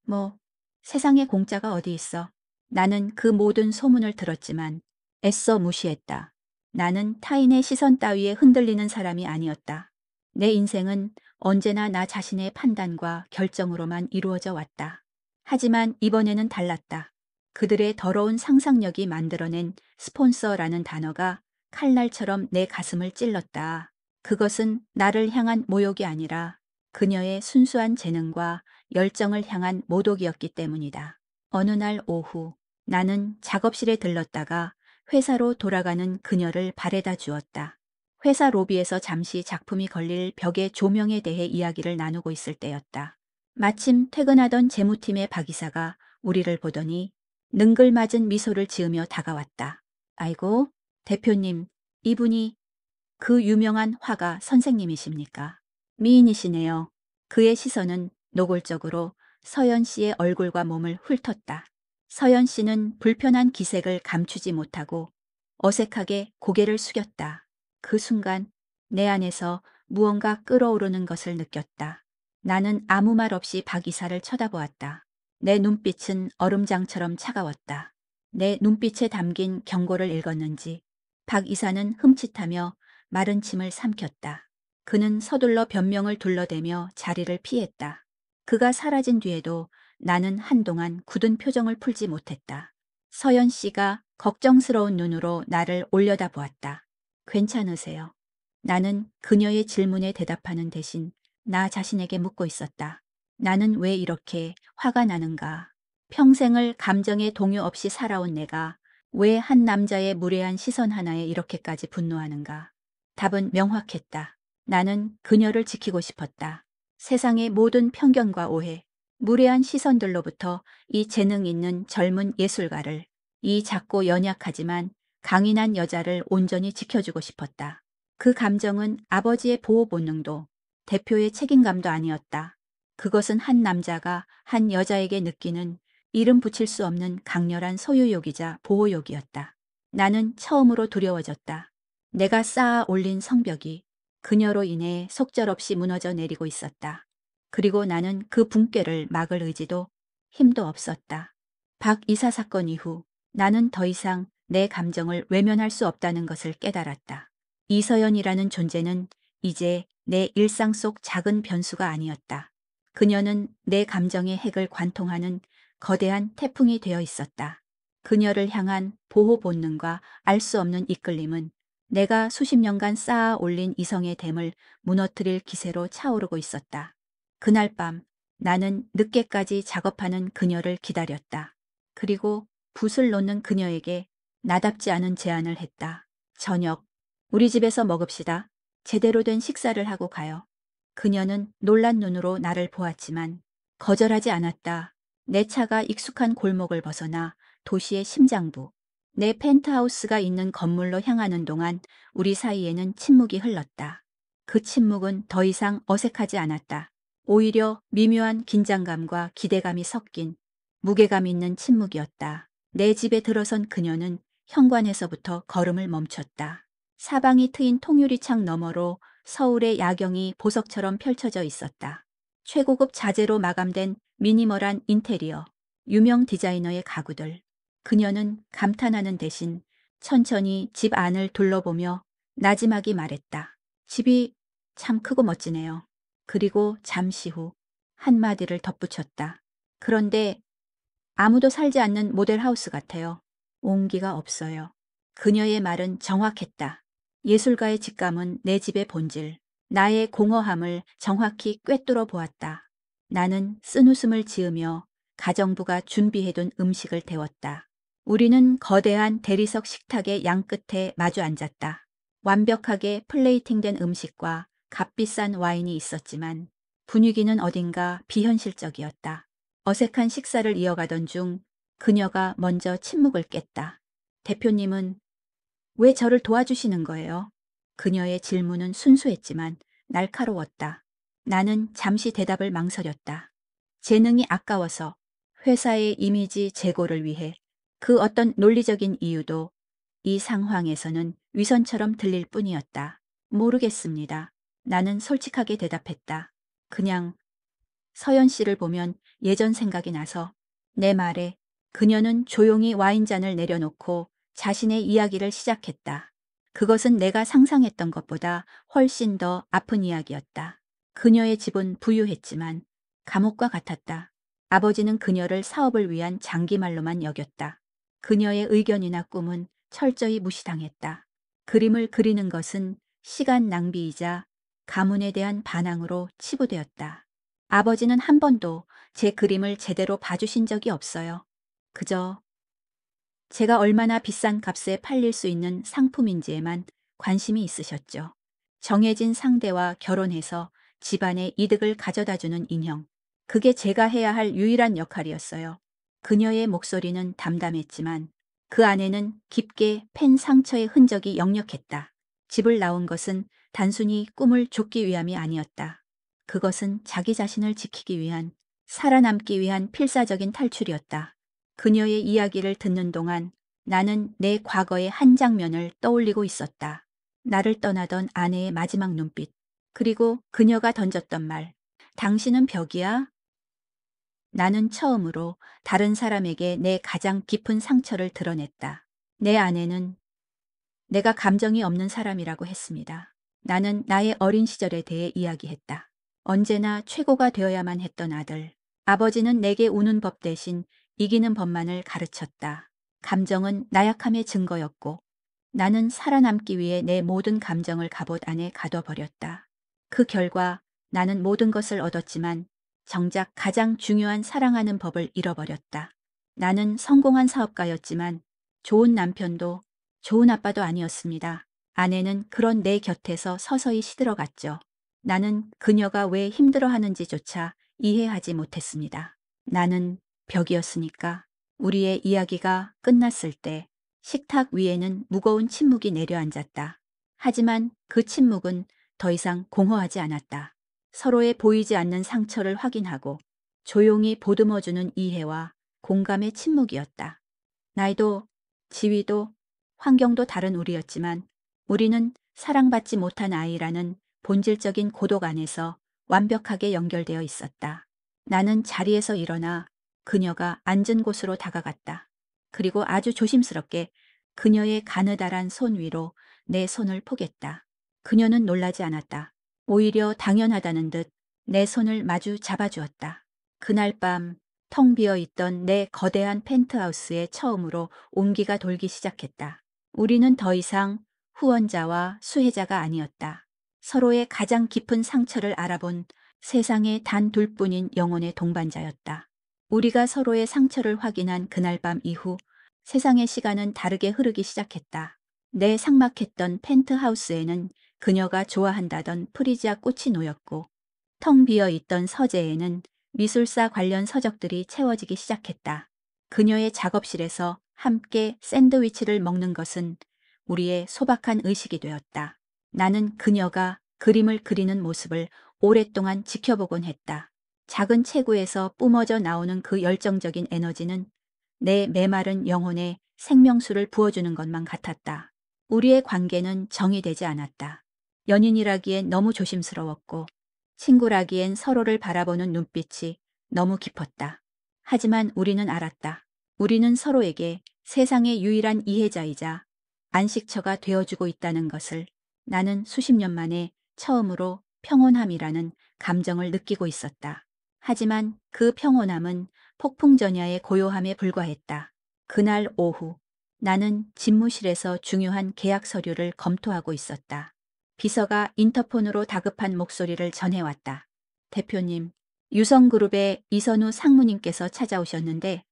뭐 세상에 공짜가 어디 있어. 나는 그 모든 소문을 들었지만 애써 무시했다. 나는 타인의 시선 따위에 흔들리는 사람이 아니었다. 내 인생은 언제나 나 자신의 판단과 결정으로만 이루어져 왔다. 하지만 이번에는 달랐다. 그들의 더러운 상상력이 만들어낸 스폰서라는 단어가 칼날처럼 내 가슴을 찔렀다. 그것은 나를 향한 모욕이 아니라 그녀의 순수한 재능과 열정을 향한 모독이었기 때문이다. 어느 날 오후 나는 작업실에 들렀다가 회사로 돌아가는 그녀를 바래다 주었다. 회사 로비에서 잠시 작품이 걸릴 벽의 조명에 대해 이야기를 나누고 있을 때였다. 마침 퇴근하던 재무팀의 박 이사가 우리를 보더니 능글맞은 미소를 지으며 다가왔다. 아이고, 대표님, 이분이 그 유명한 화가 선생님이십니까? 미인이시네요. 그의 시선은 노골적으로 서연 씨의 얼굴과 몸을 훑었다. 서연 씨는 불편한 기색을 감추지 못하고 어색하게 고개를 숙였다. 그 순간 내 안에서 무언가 끓어오르는 것을 느꼈다. 나는 아무 말 없이 박 이사를 쳐다보았다. 내 눈빛은 얼음장처럼 차가웠다. 내 눈빛에 담긴 경고를 읽었는지 박 이사는 흠칫하며 마른 침을 삼켰다. 그는 서둘러 변명을 둘러대며 자리를 피했다. 그가 사라진 뒤에도 나는 한동안 굳은 표정을 풀지 못했다. 서연 씨가 걱정스러운 눈으로 나를 올려다보았다. 괜찮으세요? 나는 그녀의 질문에 대답하는 대신 나 자신에게 묻고 있었다. 나는 왜 이렇게 화가 나는가? 평생을 감정의 동요 없이 살아온 내가 왜 한 남자의 무례한 시선 하나에 이렇게까지 분노하는가? 답은 명확했다. 나는 그녀를 지키고 싶었다. 세상의 모든 편견과 오해, 무례한 시선들로부터 이 재능 있는 젊은 예술가를, 이 작고 연약하지만 강인한 여자를 온전히 지켜주고 싶었다. 그 감정은 아버지의 보호 본능도 대표의 책임감도 아니었다. 그것은 한 남자가 한 여자에게 느끼는 이름 붙일 수 없는 강렬한 소유욕이자 보호욕이었다. 나는 처음으로 두려워졌다. 내가 쌓아 올린 성벽이 그녀로 인해 속절없이 무너져 내리고 있었다. 그리고 나는 그 붕괴를 막을 의지도 힘도 없었다. 박 이사 사건 이후 나는 더 이상 내 감정을 외면할 수 없다는 것을 깨달았다. 이서연이라는 존재는 이제 내 일상 속 작은 변수가 아니었다. 그녀는 내 감정의 핵을 관통하는 거대한 태풍이 되어 있었다. 그녀를 향한 보호 본능과 알 수 없는 이끌림은 내가 수십 년간 쌓아 올린 이성의 댐을 무너뜨릴 기세로 차오르고 있었다. 그날 밤 나는 늦게까지 작업하는 그녀를 기다렸다. 그리고 붓을 놓는 그녀에게 나답지 않은 제안을 했다. 저녁, 우리 집에서 먹읍시다. 제대로 된 식사를 하고 가요. 그녀는 놀란 눈으로 나를 보았지만 거절하지 않았다. 내 차가 익숙한 골목을 벗어나 도시의 심장부, 내 펜트하우스가 있는 건물로 향하는 동안 우리 사이에는 침묵이 흘렀다. 그 침묵은 더 이상 어색하지 않았다. 오히려 미묘한 긴장감과 기대감이 섞인 무게감 있는 침묵이었다. 내 집에 들어선 그녀는 현관에서부터 걸음을 멈췄다. 사방이 트인 통유리창 너머로 서울의 야경이 보석처럼 펼쳐져 있었다. 최고급 자재로 마감된 미니멀한 인테리어, 유명 디자이너의 가구들. 그녀는 감탄하는 대신 천천히 집 안을 둘러보며 나지막이 말했다. 집이 참 크고 멋지네요. 그리고 잠시 후 한마디를 덧붙였다. 그런데 아무도 살지 않는 모델하우스 같아요. 온기가 없어요. 그녀의 말은 정확했다. 예술가의 직감은 내 집의 본질, 나의 공허함을 정확히 꿰뚫어 보았다. 나는 쓴웃음을 지으며 가정부가 준비해둔 음식을 데웠다. 우리는 거대한 대리석 식탁의 양끝에 마주 앉았다. 완벽하게 플레이팅된 음식과 값비싼 와인이 있었지만 분위기는 어딘가 비현실적이었다. 어색한 식사를 이어가던 중 그녀가 먼저 침묵을 깼다. 대표님은 왜 저를 도와주시는 거예요? 그녀의 질문은 순수했지만 날카로웠다. 나는 잠시 대답을 망설였다. 재능이 아까워서, 회사의 이미지 제고를 위해, 그 어떤 논리적인 이유도 이 상황에서는 위선처럼 들릴 뿐이었다. 모르겠습니다. 나는 솔직하게 대답했다. 그냥 서연 씨를 보면 예전 생각이 나서. 내 말에 그녀는 조용히 와인잔을 내려놓고 자신의 이야기를 시작했다. 그것은 내가 상상했던 것보다 훨씬 더 아픈 이야기였다. 그녀의 집은 부유했지만 감옥과 같았다. 아버지는 그녀를 사업을 위한 장기말로만 여겼다. 그녀의 의견이나 꿈은 철저히 무시당했다. 그림을 그리는 것은 시간 낭비이자 가문에 대한 반항으로 치부되었다. 아버지는 한 번도 제 그림을 제대로 봐주신 적이 없어요. 그저 제가 얼마나 비싼 값에 팔릴 수 있는 상품인지에만 관심이 있으셨죠. 정해진 상대와 결혼해서 집안의 이득을 가져다주는 인형. 그게 제가 해야 할 유일한 역할이었어요. 그녀의 목소리는 담담했지만 그 안에는 깊게 팬 상처의 흔적이 역력했다. 집을 나온 것은 단순히 꿈을 쫓기 위함이 아니었다. 그것은 자기 자신을 지키기 위한, 살아남기 위한 필사적인 탈출이었다. 그녀의 이야기를 듣는 동안 나는 내 과거의 한 장면을 떠올리고 있었다. 나를 떠나던 아내의 마지막 눈빛, 그리고 그녀가 던졌던 말, 당신은 벽이야? 나는 처음으로 다른 사람에게 내 가장 깊은 상처를 드러냈다. 내 아내는 내가 감정이 없는 사람이라고 했습니다. 나는 나의 어린 시절에 대해 이야기했다. 언제나 최고가 되어야만 했던 아들. 아버지는 내게 우는 법 대신 이기는 법만을 가르쳤다. 감정은 나약함의 증거였고 나는 살아남기 위해 내 모든 감정을 갑옷 안에 가둬버렸다. 그 결과 나는 모든 것을 얻었지만 정작 가장 중요한 사랑하는 법을 잃어버렸다. 나는 성공한 사업가였지만 좋은 남편도 좋은 아빠도 아니었습니다. 아내는 그런 내 곁에서 서서히 시들어갔죠. 나는 그녀가 왜 힘들어하는지조차 이해하지 못했습니다. 나는 벽이었으니까. 우리의 이야기가 끝났을 때 식탁 위에는 무거운 침묵이 내려앉았다. 하지만 그 침묵은 더 이상 공허하지 않았다. 서로의 보이지 않는 상처를 확인하고 조용히 보듬어주는 이해와 공감의 침묵이었다. 나이도, 지위도, 환경도 다른 우리였지만 우리는 사랑받지 못한 아이라는 본질적인 고독 안에서 완벽하게 연결되어 있었다. 나는 자리에서 일어나 그녀가 앉은 곳으로 다가갔다. 그리고 아주 조심스럽게 그녀의 가느다란 손 위로 내 손을 포겠다. 그녀는 놀라지 않았다. 오히려 당연하다는 듯 내 손을 마주 잡아주었다. 그날 밤 텅 비어 있던 내 거대한 펜트하우스에 처음으로 온기가 돌기 시작했다. 우리는 더 이상 후원자와 수혜자가 아니었다. 서로의 가장 깊은 상처를 알아본 세상에 단 둘뿐인 영혼의 동반자였다. 우리가 서로의 상처를 확인한 그날 밤 이후 세상의 시간은 다르게 흐르기 시작했다. 내 삭막했던 펜트하우스에는 그녀가 좋아한다던 프리지아 꽃이 놓였고 텅 비어 있던 서재에는 미술사 관련 서적들이 채워지기 시작했다. 그녀의 작업실에서 함께 샌드위치를 먹는 것은 우리의 소박한 의식이 되었다. 나는 그녀가 그림을 그리는 모습을 오랫동안 지켜보곤 했다. 작은 체구에서 뿜어져 나오는 그 열정적인 에너지는 내 메마른 영혼에 생명수를 부어주는 것만 같았다. 우리의 관계는 정의되지 않았다. 연인이라기엔 너무 조심스러웠고 친구라기엔 서로를 바라보는 눈빛이 너무 깊었다. 하지만 우리는 알았다. 우리는 서로에게 세상의 유일한 이해자이자 안식처가 되어주고 있다는 것을. 나는 수십 년 만에 처음으로 평온함이라는 감정을 느끼고 있었다. 하지만 그 평온함은 폭풍전야의 고요함에 불과했다. 그날 오후 나는 집무실에서 중요한 계약 서류를 검토하고 있었다. 비서가 인터폰으로 다급한 목소리를 전해왔다. 대표님, 유성그룹의 이선우 상무님께서 찾아오셨는데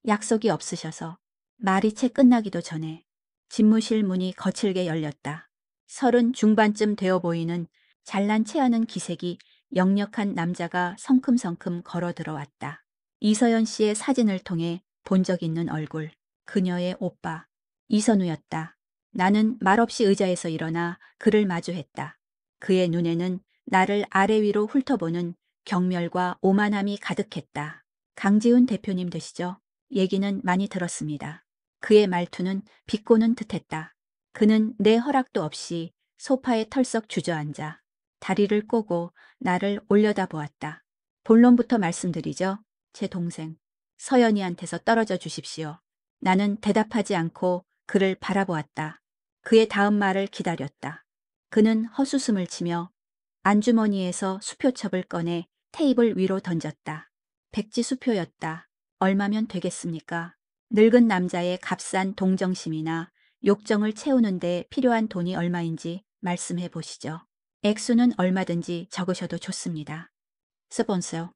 약속이 없으셔서. 말이 채 끝나기도 전에 집무실 문이 거칠게 열렸다. 30 중반쯤 되어 보이는 잘난 체하는 기색이 역력한 남자가 성큼성큼 걸어 들어왔다. 이서연 씨의 사진을 통해 본 적 있는 얼굴, 그녀의 오빠, 이선우였다. 나는 말없이 의자에서 일어나 그를 마주했다. 그의 눈에는 나를 아래 위로 훑어보는 경멸과 오만함이 가득했다. 강지훈 대표님 되시죠? 얘기는 많이 들었습니다. 그의 말투는 비꼬는 듯했다. 그는 내 허락도 없이 소파에 털썩 주저앉아 다리를 꼬고 나를 올려다보았다. 본론부터 말씀드리죠. 제 동생 서연이한테서 떨어져 주십시오. 나는 대답하지 않고 그를 바라보았다. 그의 다음 말을 기다렸다. 그는 헛웃음을 치며 안주머니에서 수표첩을 꺼내 테이블 위로 던졌다. 백지 수표였다. 얼마면 되겠습니까? 늙은 남자의 값싼 동정심이나 욕정을 채우는데 필요한 돈이 얼마인지 말씀해 보시죠. 액수는 얼마든지 적으셔도 좋습니다. 스폰서.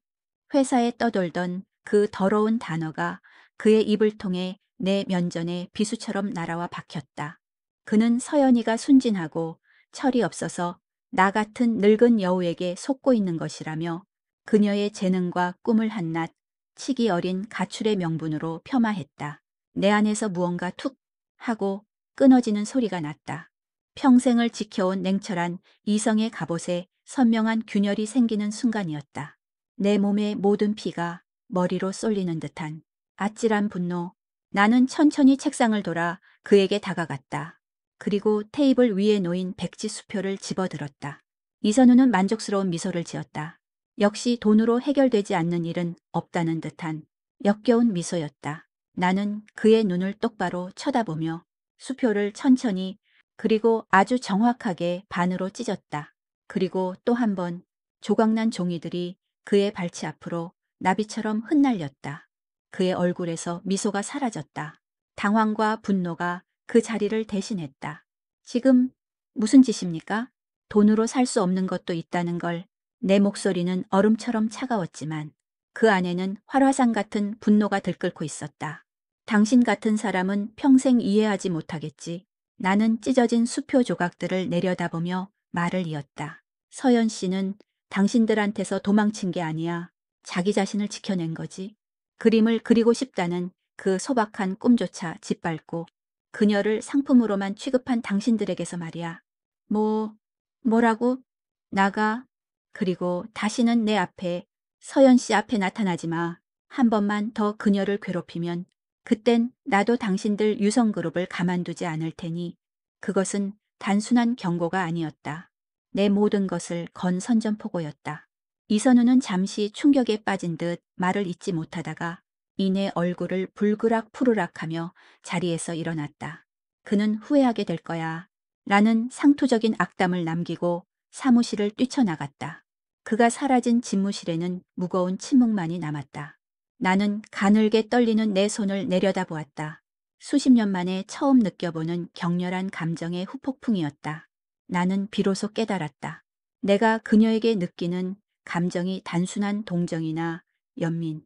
회사에 떠돌던 그 더러운 단어가 그의 입을 통해 내 면전에 비수처럼 날아와 박혔다. 그는 서연이가 순진하고 철이 없어서 나 같은 늙은 여우에게 속고 있는 것이라며 그녀의 재능과 꿈을 한낱 치기 어린 가출의 명분으로 폄하했다. 내 안에서 무언가 툭 하고 끊어지는 소리가 났다. 평생을 지켜온 냉철한 이성의 갑옷에 선명한 균열이 생기는 순간이었다. 내 몸의 모든 피가 머리로 쏠리는 듯한 아찔한 분노. 나는 천천히 책상을 돌아 그에게 다가갔다. 그리고 테이블 위에 놓인 백지 수표를 집어들었다. 이선우는 만족스러운 미소를 지었다. 역시 돈으로 해결되지 않는 일은 없다는 듯한 역겨운 미소였다. 나는 그의 눈을 똑바로 쳐다보며 수표를 천천히 그리고 아주 정확하게 반으로 찢었다. 그리고 또 한 번 조각난 종이들이 그의 발치 앞으로 나비처럼 흩날렸다. 그의 얼굴에서 미소가 사라졌다. 당황과 분노가 그 자리를 대신했다. 지금 무슨 짓입니까? 돈으로 살 수 없는 것도 있다는 걸. 내 목소리는 얼음처럼 차가웠지만 그 안에는 활화산 같은 분노가 들끓고 있었다. 당신 같은 사람은 평생 이해하지 못하겠지. 나는 찢어진 수표 조각들을 내려다보며 말을 이었다. 서연 씨는 당신들한테서 도망친 게 아니야. 자기 자신을 지켜낸 거지. 그림을 그리고 싶다는 그 소박한 꿈조차 짓밟고 그녀를 상품으로만 취급한 당신들에게서 말이야. 뭐라고? 나가. 그리고 다시는 내 앞에, 서연 씨 앞에 나타나지 마. 한 번만 더 그녀를 괴롭히면 그땐 나도 당신들 유성그룹을 가만두지 않을 테니. 그것은 단순한 경고가 아니었다. 내 모든 것을 건 선전포고였다. 이선우는 잠시 충격에 빠진 듯 말을 잇지 못하다가 이내 얼굴을 불그락 푸르락하며 자리에서 일어났다. 그는 후회하게 될 거야. 라는 상투적인 악담을 남기고 사무실을 뛰쳐나갔다. 그가 사라진 집무실에는 무거운 침묵만이 남았다. 나는 가늘게 떨리는 내 손을 내려다보았다. 수십 년 만에 처음 느껴보는 격렬한 감정의 후폭풍이었다. 나는 비로소 깨달았다. 내가 그녀에게 느끼는 감정이 단순한 동정이나 연민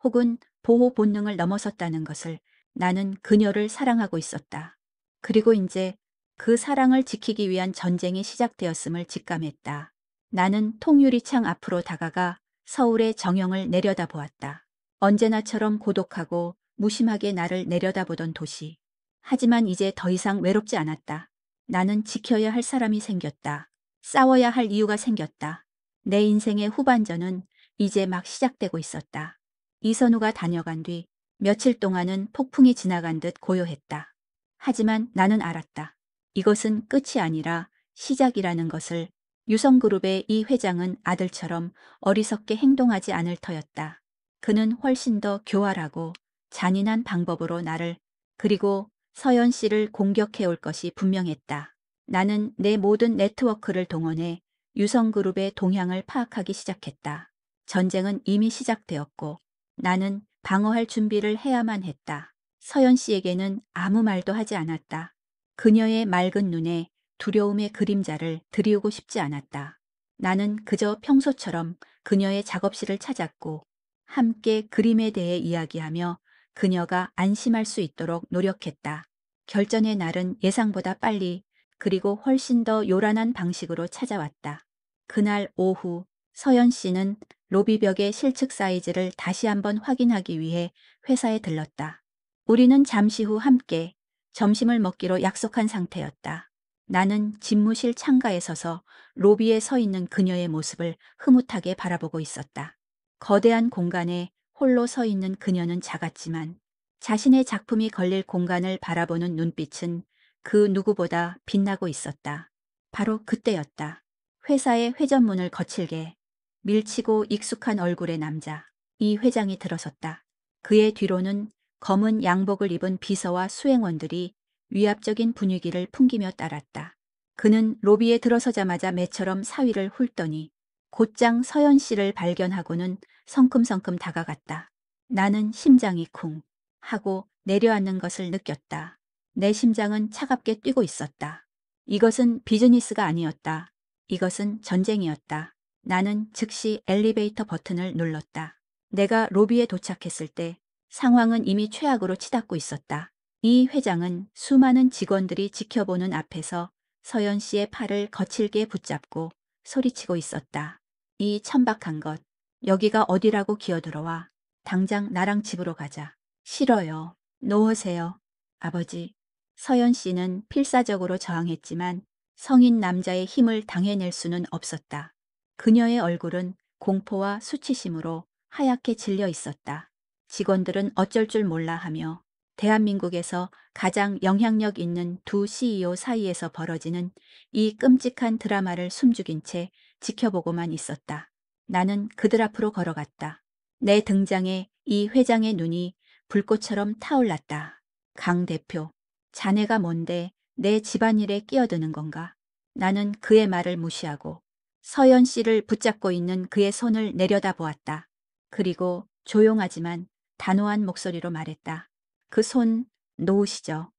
혹은 보호 본능을 넘어섰다는 것을. 나는 그녀를 사랑하고 있었다. 그리고 이제 그 사랑을 지키기 위한 전쟁이 시작되었음을 직감했다. 나는 통유리창 앞으로 다가가 서울의 정형을 내려다보았다. 언제나처럼 고독하고 무심하게 나를 내려다보던 도시. 하지만 이제 더 이상 외롭지 않았다. 나는 지켜야 할 사람이 생겼다. 싸워야 할 이유가 생겼다. 내 인생의 후반전은 이제 막 시작되고 있었다. 이선우가 다녀간 뒤 며칠 동안은 폭풍이 지나간 듯 고요했다. 하지만 나는 알았다. 이것은 끝이 아니라 시작이라는 것을. 유성그룹의 이 회장은 아들처럼 어리석게 행동하지 않을 터였다. 그는 훨씬 더 교활하고 잔인한 방법으로 나를 그리고 서연 씨를 공격해 올 것이 분명했다. 나는 내 모든 네트워크를 동원해 유성그룹의 동향을 파악하기 시작했다. 전쟁은 이미 시작되었고 나는 방어할 준비를 해야만 했다. 서연 씨에게는 아무 말도 하지 않았다. 그녀의 맑은 눈에 두려움의 그림자를 들이우고 싶지 않았다. 나는 그저 평소처럼 그녀의 작업실을 찾았고 함께 그림에 대해 이야기하며 그녀가 안심할 수 있도록 노력했다. 결전의 날은 예상보다 빨리 그리고 훨씬 더 요란한 방식으로 찾아왔다. 그날 오후 서연 씨는 로비벽의 실측 사이즈를 다시 한번 확인하기 위해 회사에 들렀다. 우리는 잠시 후 함께 점심을 먹기로 약속한 상태였다. 나는 집무실 창가에 서서 로비에 서 있는 그녀의 모습을 흐뭇하게 바라보고 있었다. 거대한 공간에 홀로 서 있는 그녀는 작았지만 자신의 작품이 걸릴 공간을 바라보는 눈빛은 그 누구보다 빛나고 있었다. 바로 그때였다. 회사의 회전문을 거칠게 밀치고 익숙한 얼굴의 남자. 이 회장이 들어섰다. 그의 뒤로는 검은 양복을 입은 비서와 수행원들이 위압적인 분위기를 풍기며 따랐다. 그는 로비에 들어서자마자 매처럼 사위를 훑더니 곧장 서연 씨를 발견하고는 성큼성큼 다가갔다. 나는 심장이 쿵 하고 내려앉는 것을 느꼈다. 내 심장은 차갑게 뛰고 있었다. 이것은 비즈니스가 아니었다. 이것은 전쟁이었다. 나는 즉시 엘리베이터 버튼을 눌렀다. 내가 로비에 도착했을 때 상황은 이미 최악으로 치닫고 있었다. 이 회장은 수많은 직원들이 지켜보는 앞에서 서연 씨의 팔을 거칠게 붙잡고 소리치고 있었다. 이 천박한 것, 여기가 어디라고 기어들어와. 당장 나랑 집으로 가자. 싫어요. 놓으세요. 아버지. 서연 씨는 필사적으로 저항했지만 성인 남자의 힘을 당해낼 수는 없었다. 그녀의 얼굴은 공포와 수치심으로 하얗게 질려 있었다. 직원들은 어쩔 줄 몰라 하며 대한민국에서 가장 영향력 있는 두 CEO 사이에서 벌어지는 이 끔찍한 드라마를 숨죽인 채 지켜보고만 있었다. 나는 그들 앞으로 걸어갔다. 내 등장에 이 회장의 눈이 불꽃처럼 타올랐다. 강 대표, 자네가 뭔데 내 집안일에 끼어드는 건가? 나는 그의 말을 무시하고 서연 씨를 붙잡고 있는 그의 손을 내려다보았다. 그리고 조용하지만 단호한 목소리로 말했다. 그 손 놓으시죠.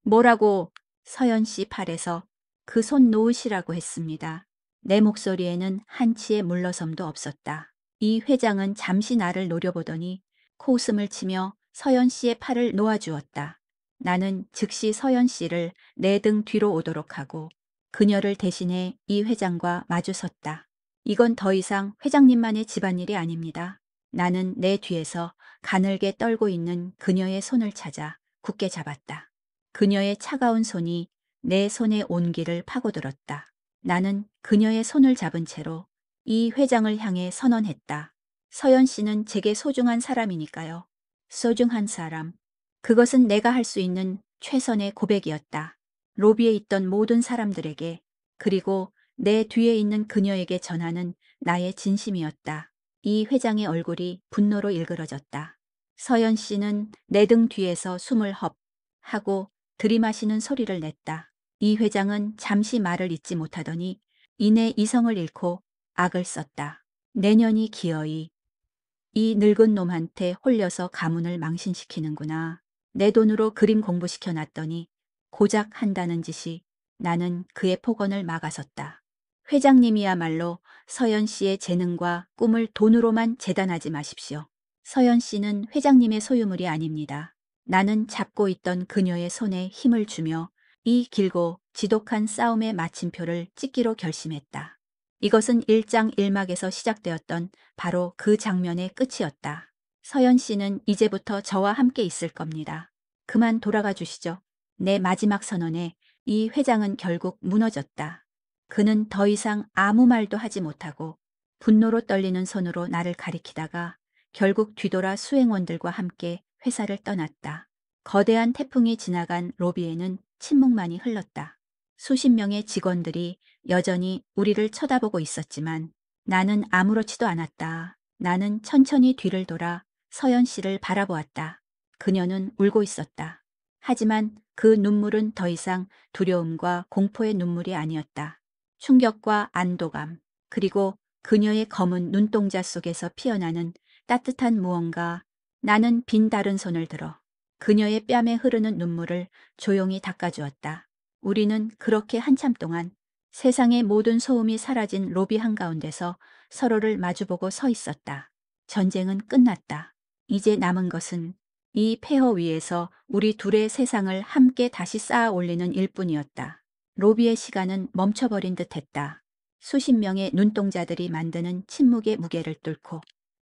뭐라고? 서연 씨 팔에서 그 손 놓으시라고 했습니다. 내 목소리에는 한치의 물러섬도 없었다. 이 회장은 잠시 나를 노려보더니 코웃음을 치며 서연 씨의 팔을 놓아주었다. 나는 즉시 서연 씨를 내 등 뒤로 오도록 하고 그녀를 대신해 이 회장과 마주 섰다. 이건 더 이상 회장님만의 집안일이 아닙니다. 나는 내 뒤에서 가늘게 떨고 있는 그녀의 손을 찾아 굳게 잡았다. 그녀의 차가운 손이 내 손의 온기를 파고들었다. 나는 그녀의 손을 잡은 채로 이 회장을 향해 선언했다. 서연 씨는 제게 소중한 사람이니까요. 소중한 사람. 그것은 내가 할 수 있는 최선의 고백이었다. 로비에 있던 모든 사람들에게, 그리고 내 뒤에 있는 그녀에게 전하는 나의 진심이었다. 이 회장의 얼굴이 분노로 일그러졌다. 서연 씨는 내 등 뒤에서 숨을 헙 하고 들이마시는 소리를 냈다. 이 회장은 잠시 말을 잇지 못하더니 이내 이성을 잃고 악을 썼다. 내년이 기어이 이 늙은 놈한테 홀려서 가문을 망신시키는구나. 내 돈으로 그림 공부시켜 놨더니 고작 한다는 짓이. 나는 그의 폭언을 막아섰다. 회장님이야말로 서연 씨의 재능과 꿈을 돈으로만 재단하지 마십시오. 서연 씨는 회장님의 소유물이 아닙니다. 나는 잡고 있던 그녀의 손에 힘을 주며 이 길고 지독한 싸움의 마침표를 찍기로 결심했다. 이것은 1장 1막에서 시작되었던 바로 그 장면의 끝이었다. 서연 씨는 이제부터 저와 함께 있을 겁니다. 그만 돌아가 주시죠. 내 마지막 선언에 이 회장은 결국 무너졌다. 그는 더 이상 아무 말도 하지 못하고 분노로 떨리는 손으로 나를 가리키다가 결국 뒤돌아 수행원들과 함께 회사를 떠났다. 거대한 태풍이 지나간 로비에는 침묵만이 흘렀다. 수십 명의 직원들이 여전히 우리를 쳐다보고 있었지만 나는 아무렇지도 않았다. 나는 천천히 뒤를 돌아 서연 씨를 바라보았다. 그녀는 울고 있었다. 하지만 그 눈물은 더 이상 두려움과 공포의 눈물이 아니었다. 충격과 안도감, 그리고 그녀의 검은 눈동자 속에서 피어나는 따뜻한 무언가. 나는 빈 다른 손을 들어 그녀의 뺨에 흐르는 눈물을 조용히 닦아주었다. 우리는 그렇게 한참 동안 세상의 모든 소음이 사라진 로비 한가운데서 서로를 마주보고 서 있었다. 전쟁은 끝났다. 이제 남은 것은 이 폐허 위에서 우리 둘의 세상을 함께 다시 쌓아 올리는 일뿐이었다. 로비의 시간은 멈춰버린 듯했다. 수십 명의 눈동자들이 만드는 침묵의 무게를 뚫고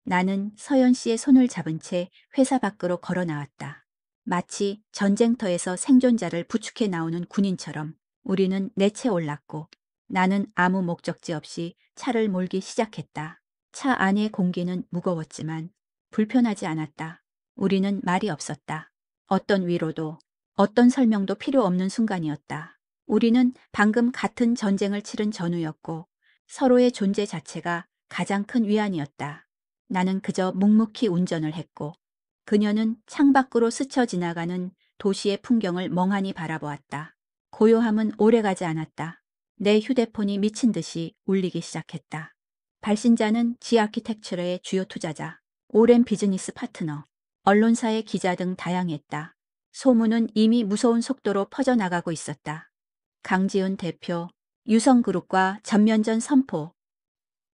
나는 서연 씨의 손을 잡은 채 회사 밖으로 걸어 나왔다. 마치 전쟁터에서 생존자를 부축해 나오는 군인처럼 우리는 내채 올랐고 나는 아무 목적지 없이 차를 몰기 시작했다. 차 안의 공기는 무거웠지만 불편하지 않았다. 우리는 말이 없었다. 어떤 위로도, 어떤 설명도 필요 없는 순간이었다. 우리는 방금 같은 전쟁을 치른 전우였고 서로의 존재 자체가 가장 큰 위안이었다. 나는 그저 묵묵히 운전을 했고 그녀는 창밖으로 스쳐 지나가는 도시의 풍경을 멍하니 바라보았다. 고요함은 오래가지 않았다. 내 휴대폰이 미친 듯이 울리기 시작했다. 발신자는 지아키텍처의 주요 투자자, 오랜 비즈니스 파트너, 언론사의 기자 등 다양했다. 소문은 이미 무서운 속도로 퍼져나가고 있었다. 강지훈 대표, 유성그룹과 전면전 선포.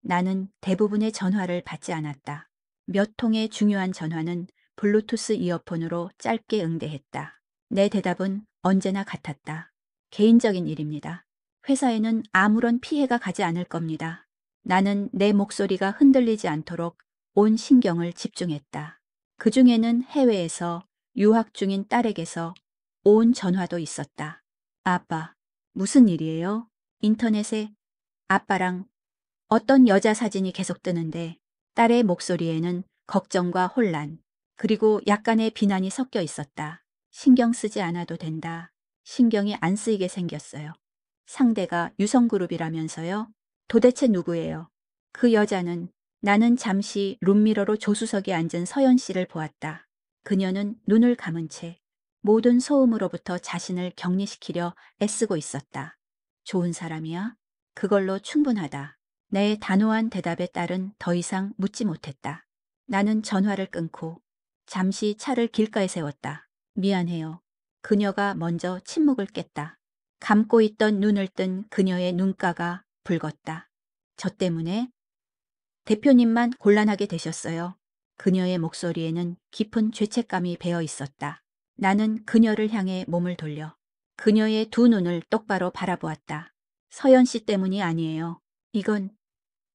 나는 대부분의 전화를 받지 않았다. 몇 통의 중요한 전화는 블루투스 이어폰으로 짧게 응대했다. 내 대답은 언제나 같았다. 개인적인 일입니다. 회사에는 아무런 피해가 가지 않을 겁니다. 나는 내 목소리가 흔들리지 않도록 온 신경을 집중했다. 그 중에는 해외에서 유학 중인 딸에게서 온 전화도 있었다. 아빠, 무슨 일이에요? 인터넷에 아빠랑 어떤 여자 사진이 계속 뜨는데 딸의 목소리에는 걱정과 혼란, 그리고 약간의 비난이 섞여 있었다. 신경 쓰지 않아도 된다. 신경이 안 쓰이게 생겼어요. 상대가 유성그룹이라면서요? 도대체 누구예요? 그 여자는. 나는 잠시 룸미러로 조수석에 앉은 서연 씨를 보았다. 그녀는 눈을 감은 채 모든 소음으로부터 자신을 격리시키려 애쓰고 있었다. 좋은 사람이야? 그걸로 충분하다. 내 단호한 대답에 딸은 더 이상 묻지 못했다. 나는 전화를 끊고 잠시 차를 길가에 세웠다. 미안해요. 그녀가 먼저 침묵을 깼다. 감고 있던 눈을 뜬 그녀의 눈가가 붉었다. 저 때문에 대표님만 곤란하게 되셨어요. 그녀의 목소리에는 깊은 죄책감이 배어 있었다. 나는 그녀를 향해 몸을 돌려 그녀의 두 눈을 똑바로 바라보았다. 서연 씨 때문이 아니에요. 이건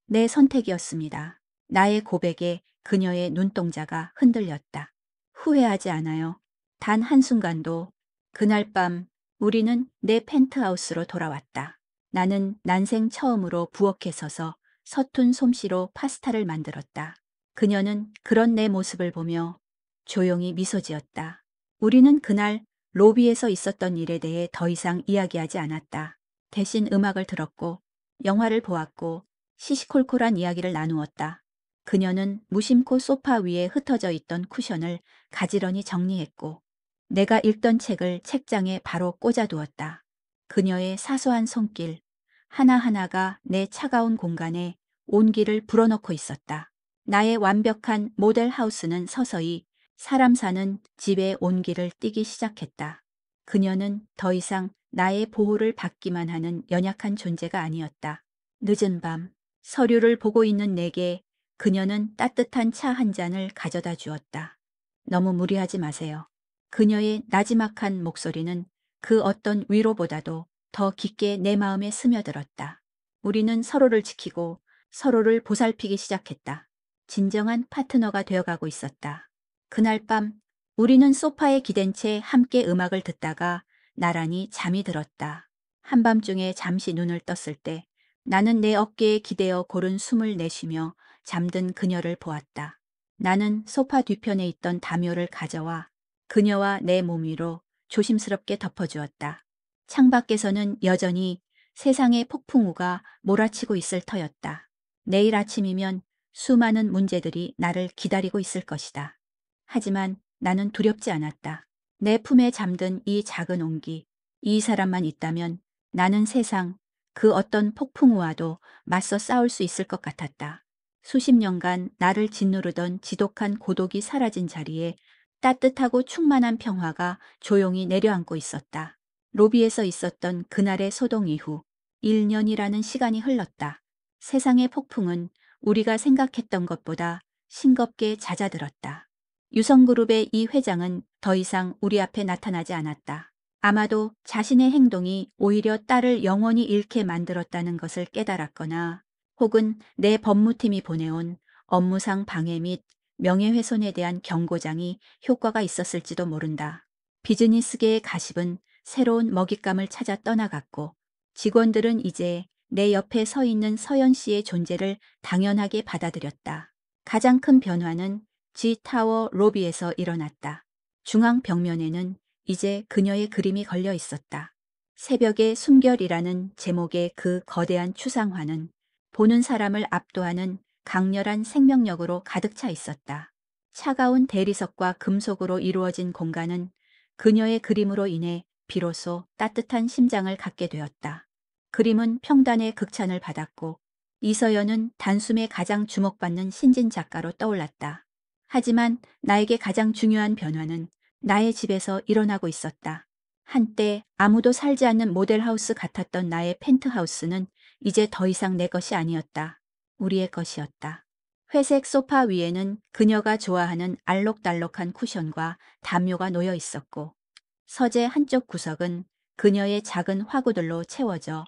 내 선택이었습니다. 나의 고백에 그녀의 눈동자가 흔들렸다. 후회하지 않아요. 단 한순간도. 그날 밤 우리는 내 펜트하우스로 돌아왔다. 나는 난생 처음으로 부엌에 서서 서툰 솜씨로 파스타를 만들었다. 그녀는 그런 내 모습을 보며 조용히 미소 지었다. 우리는 그날 로비에서 있었던 일에 대해 더 이상 이야기하지 않았다. 대신 음악을 들었고 영화를 보았고 시시콜콜한 이야기를 나누었다. 그녀는 무심코 소파 위에 흩어져 있던 쿠션을 가지런히 정리했고 내가 읽던 책을 책장에 바로 꽂아두었다. 그녀의 사소한 손길 하나하나가 내 차가운 공간에 온기를 불어넣고 있었다. 나의 완벽한 모델 하우스는 서서히 사람 사는 집의 온기를 띠기 시작했다. 그녀는 더 이상 나의 보호를 받기만 하는 연약한 존재가 아니었다. 늦은 밤 서류를 보고 있는 내게 그녀는 따뜻한 차 한 잔을 가져다 주었다. 너무 무리하지 마세요. 그녀의 나지막한 목소리는 그 어떤 위로보다도 더 깊게 내 마음에 스며들었다. 우리는 서로를 지키고 서로를 보살피기 시작했다. 진정한 파트너가 되어가고 있었다. 그날 밤 우리는 소파에 기댄 채 함께 음악을 듣다가 나란히 잠이 들었다. 한밤중에 잠시 눈을 떴을 때 나는 내 어깨에 기대어 고른 숨을 내쉬며 잠든 그녀를 보았다. 나는 소파 뒤편에 있던 담요를 가져와 그녀와 내 몸 위로 조심스럽게 덮어주었다. 창밖에서는 여전히 세상의 폭풍우가 몰아치고 있을 터였다. 내일 아침이면 수많은 문제들이 나를 기다리고 있을 것이다. 하지만 나는 두렵지 않았다. 내 품에 잠든 이 작은 온기, 이 사람만 있다면 나는 세상 그 어떤 폭풍우와도 맞서 싸울 수 있을 것 같았다. 수십 년간 나를 짓누르던 지독한 고독이 사라진 자리에 따뜻하고 충만한 평화가 조용히 내려앉고 있었다. 로비에서 있었던 그날의 소동 이후 1년이라는 시간이 흘렀다. 세상의 폭풍은 우리가 생각했던 것보다 싱겁게 잦아들었다. 유성그룹의 이 회장은 더 이상 우리 앞에 나타나지 않았다. 아마도 자신의 행동이 오히려 딸을 영원히 잃게 만들었다는 것을 깨달았거나 혹은 내 법무팀이 보내온 업무상 방해 및 명예훼손에 대한 경고장이 효과가 있었을지도 모른다. 비즈니스계의 가십은 새로운 먹잇감을 찾아 떠나갔고 직원들은 이제 내 옆에 서 있는 서연 씨의 존재를 당연하게 받아들였다. 가장 큰 변화는 G타워 로비에서 일어났다. 중앙 벽면에는 이제 그녀의 그림이 걸려 있었다. 새벽의 숨결이라는 제목의 그 거대한 추상화는 보는 사람을 압도하는 강렬한 생명력으로 가득 차 있었다. 차가운 대리석과 금속으로 이루어진 공간은 그녀의 그림으로 인해 비로소 따뜻한 심장을 갖게 되었다. 그림은 평단의 극찬을 받았고 이서연은 단숨에 가장 주목받는 신진 작가로 떠올랐다. 하지만 나에게 가장 중요한 변화는 나의 집에서 일어나고 있었다. 한때 아무도 살지 않는 모델하우스 같았던 나의 펜트하우스는 이제 더 이상 내 것이 아니었다. 우리의 것이었다. 회색 소파 위에는 그녀가 좋아하는 알록달록한 쿠션과 담요가 놓여 있었고 서재 한쪽 구석은 그녀의 작은 화구들로 채워져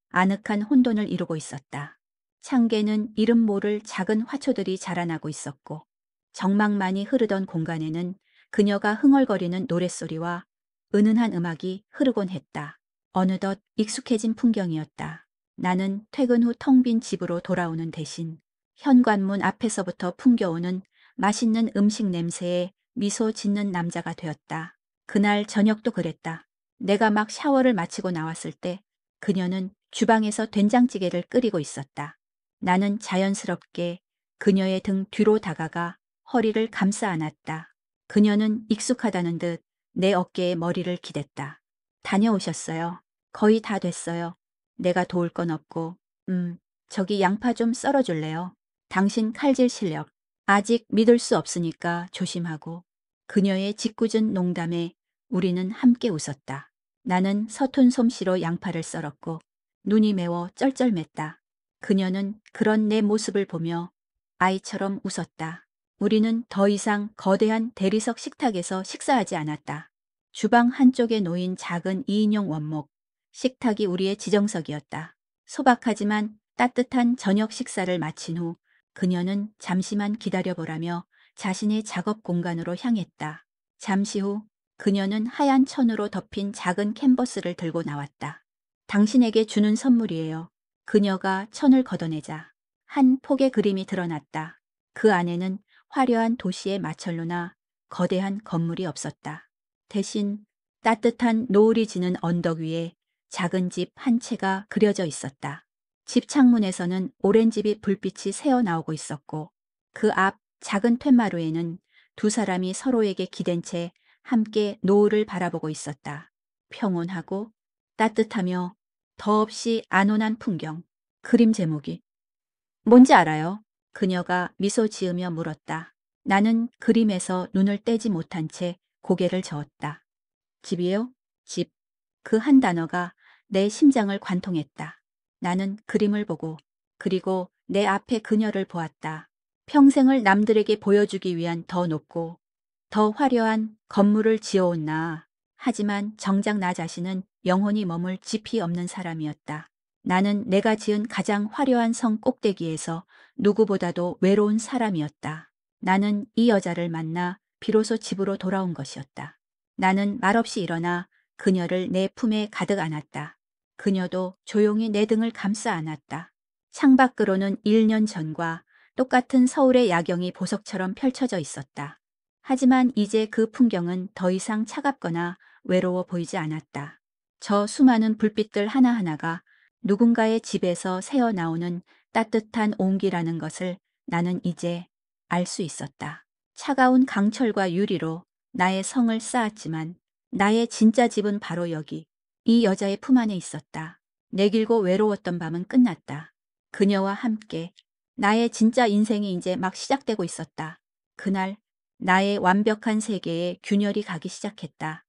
아늑한 혼돈을 이루고 있었다. 창계는 이름 모를 작은 화초들이 자라나고 있었고 정막만이 흐르던 공간에는 그녀가 흥얼거리는 노랫소리와 은은한 음악이 흐르곤 했다. 어느덧 익숙해진 풍경이었다. 나는 퇴근 후 텅 빈 집으로 돌아오는 대신 현관문 앞에서부터 풍겨오는 맛있는 음식 냄새에 미소 짓는 남자가 되었다. 그날 저녁도 그랬다. 내가 막 샤워를 마치고 나왔을 때 그녀는 주방에서 된장찌개를 끓이고 있었다. 나는 자연스럽게 그녀의 등 뒤로 다가가 허리를 감싸 안았다. 그녀는 익숙하다는 듯 내 어깨에 머리를 기댔다. 다녀오셨어요. 거의 다 됐어요. 내가 도울 건 없고, 저기 양파 좀 썰어줄래요? 당신 칼질 실력 아직 믿을 수 없으니까 조심하고. 그녀의 짓궂은 농담에 우리는 함께 웃었다. 나는 서툰 솜씨로 양파를 썰었고 눈이 매워 쩔쩔맸다. 그녀는 그런 내 모습을 보며 아이처럼 웃었다. 우리는 더 이상 거대한 대리석 식탁에서 식사하지 않았다. 주방 한쪽에 놓인 작은 2인용 원목, 식탁이 우리의 지정석이었다. 소박하지만 따뜻한 저녁 식사를 마친 후 그녀는 잠시만 기다려보라며 자신의 작업 공간으로 향했다. 잠시 후 그녀는 하얀 천으로 덮인 작은 캔버스를 들고 나왔다. 당신에게 주는 선물이에요. 그녀가 천을 걷어내자 한 폭의 그림이 드러났다. 그 안에는 화려한 도시의 마철로나 거대한 건물이 없었다. 대신 따뜻한 노을이 지는 언덕 위에 작은 집 한 채가 그려져 있었다. 집 창문에서는 오랜집이 불빛이 새어나오고 있었고 그 앞 작은 툇마루에는 두 사람이 서로에게 기댄 채 함께 노을을 바라보고 있었다. 평온하고 따뜻하며 더없이 안온한 풍경. 그림 제목이 뭔지 알아요? 그녀가 미소 지으며 물었다. 나는 그림에서 눈을 떼지 못한 채 고개를 저었다. 집이요? 집. 그 한 단어가 내 심장을 관통했다. 나는 그림을 보고 그리고 내 앞에 그녀를 보았다. 평생을 남들에게 보여주기 위한 더 높고 더 화려한 건물을 지어온 나. 하지만 정작 나 자신은 영혼이 머물 지피 없는 사람이었다. 나는 내가 지은 가장 화려한 성 꼭대기에서 누구보다도 외로운 사람이었다. 나는 이 여자를 만나 비로소 집으로 돌아온 것이었다. 나는 말없이 일어나 그녀를 내 품에 가득 안았다. 그녀도 조용히 내 등을 감싸 안았다. 창밖으로는 1년 전과 똑같은 서울의 야경이 보석처럼 펼쳐져 있었다. 하지만 이제 그 풍경은 더 이상 차갑거나 외로워 보이지 않았다. 저 수많은 불빛들 하나하나가 누군가의 집에서 새어나오는 따뜻한 온기라는 것을 나는 이제 알 수 있었다. 차가운 강철과 유리로 나의 성을 쌓았지만 나의 진짜 집은 바로 여기, 이 여자의 품 안에 있었다. 내 길고 외로웠던 밤은 끝났다. 그녀와 함께 나의 진짜 인생이 이제 막 시작되고 있었다. 그날 나의 완벽한 세계에 균열이 가기 시작했다.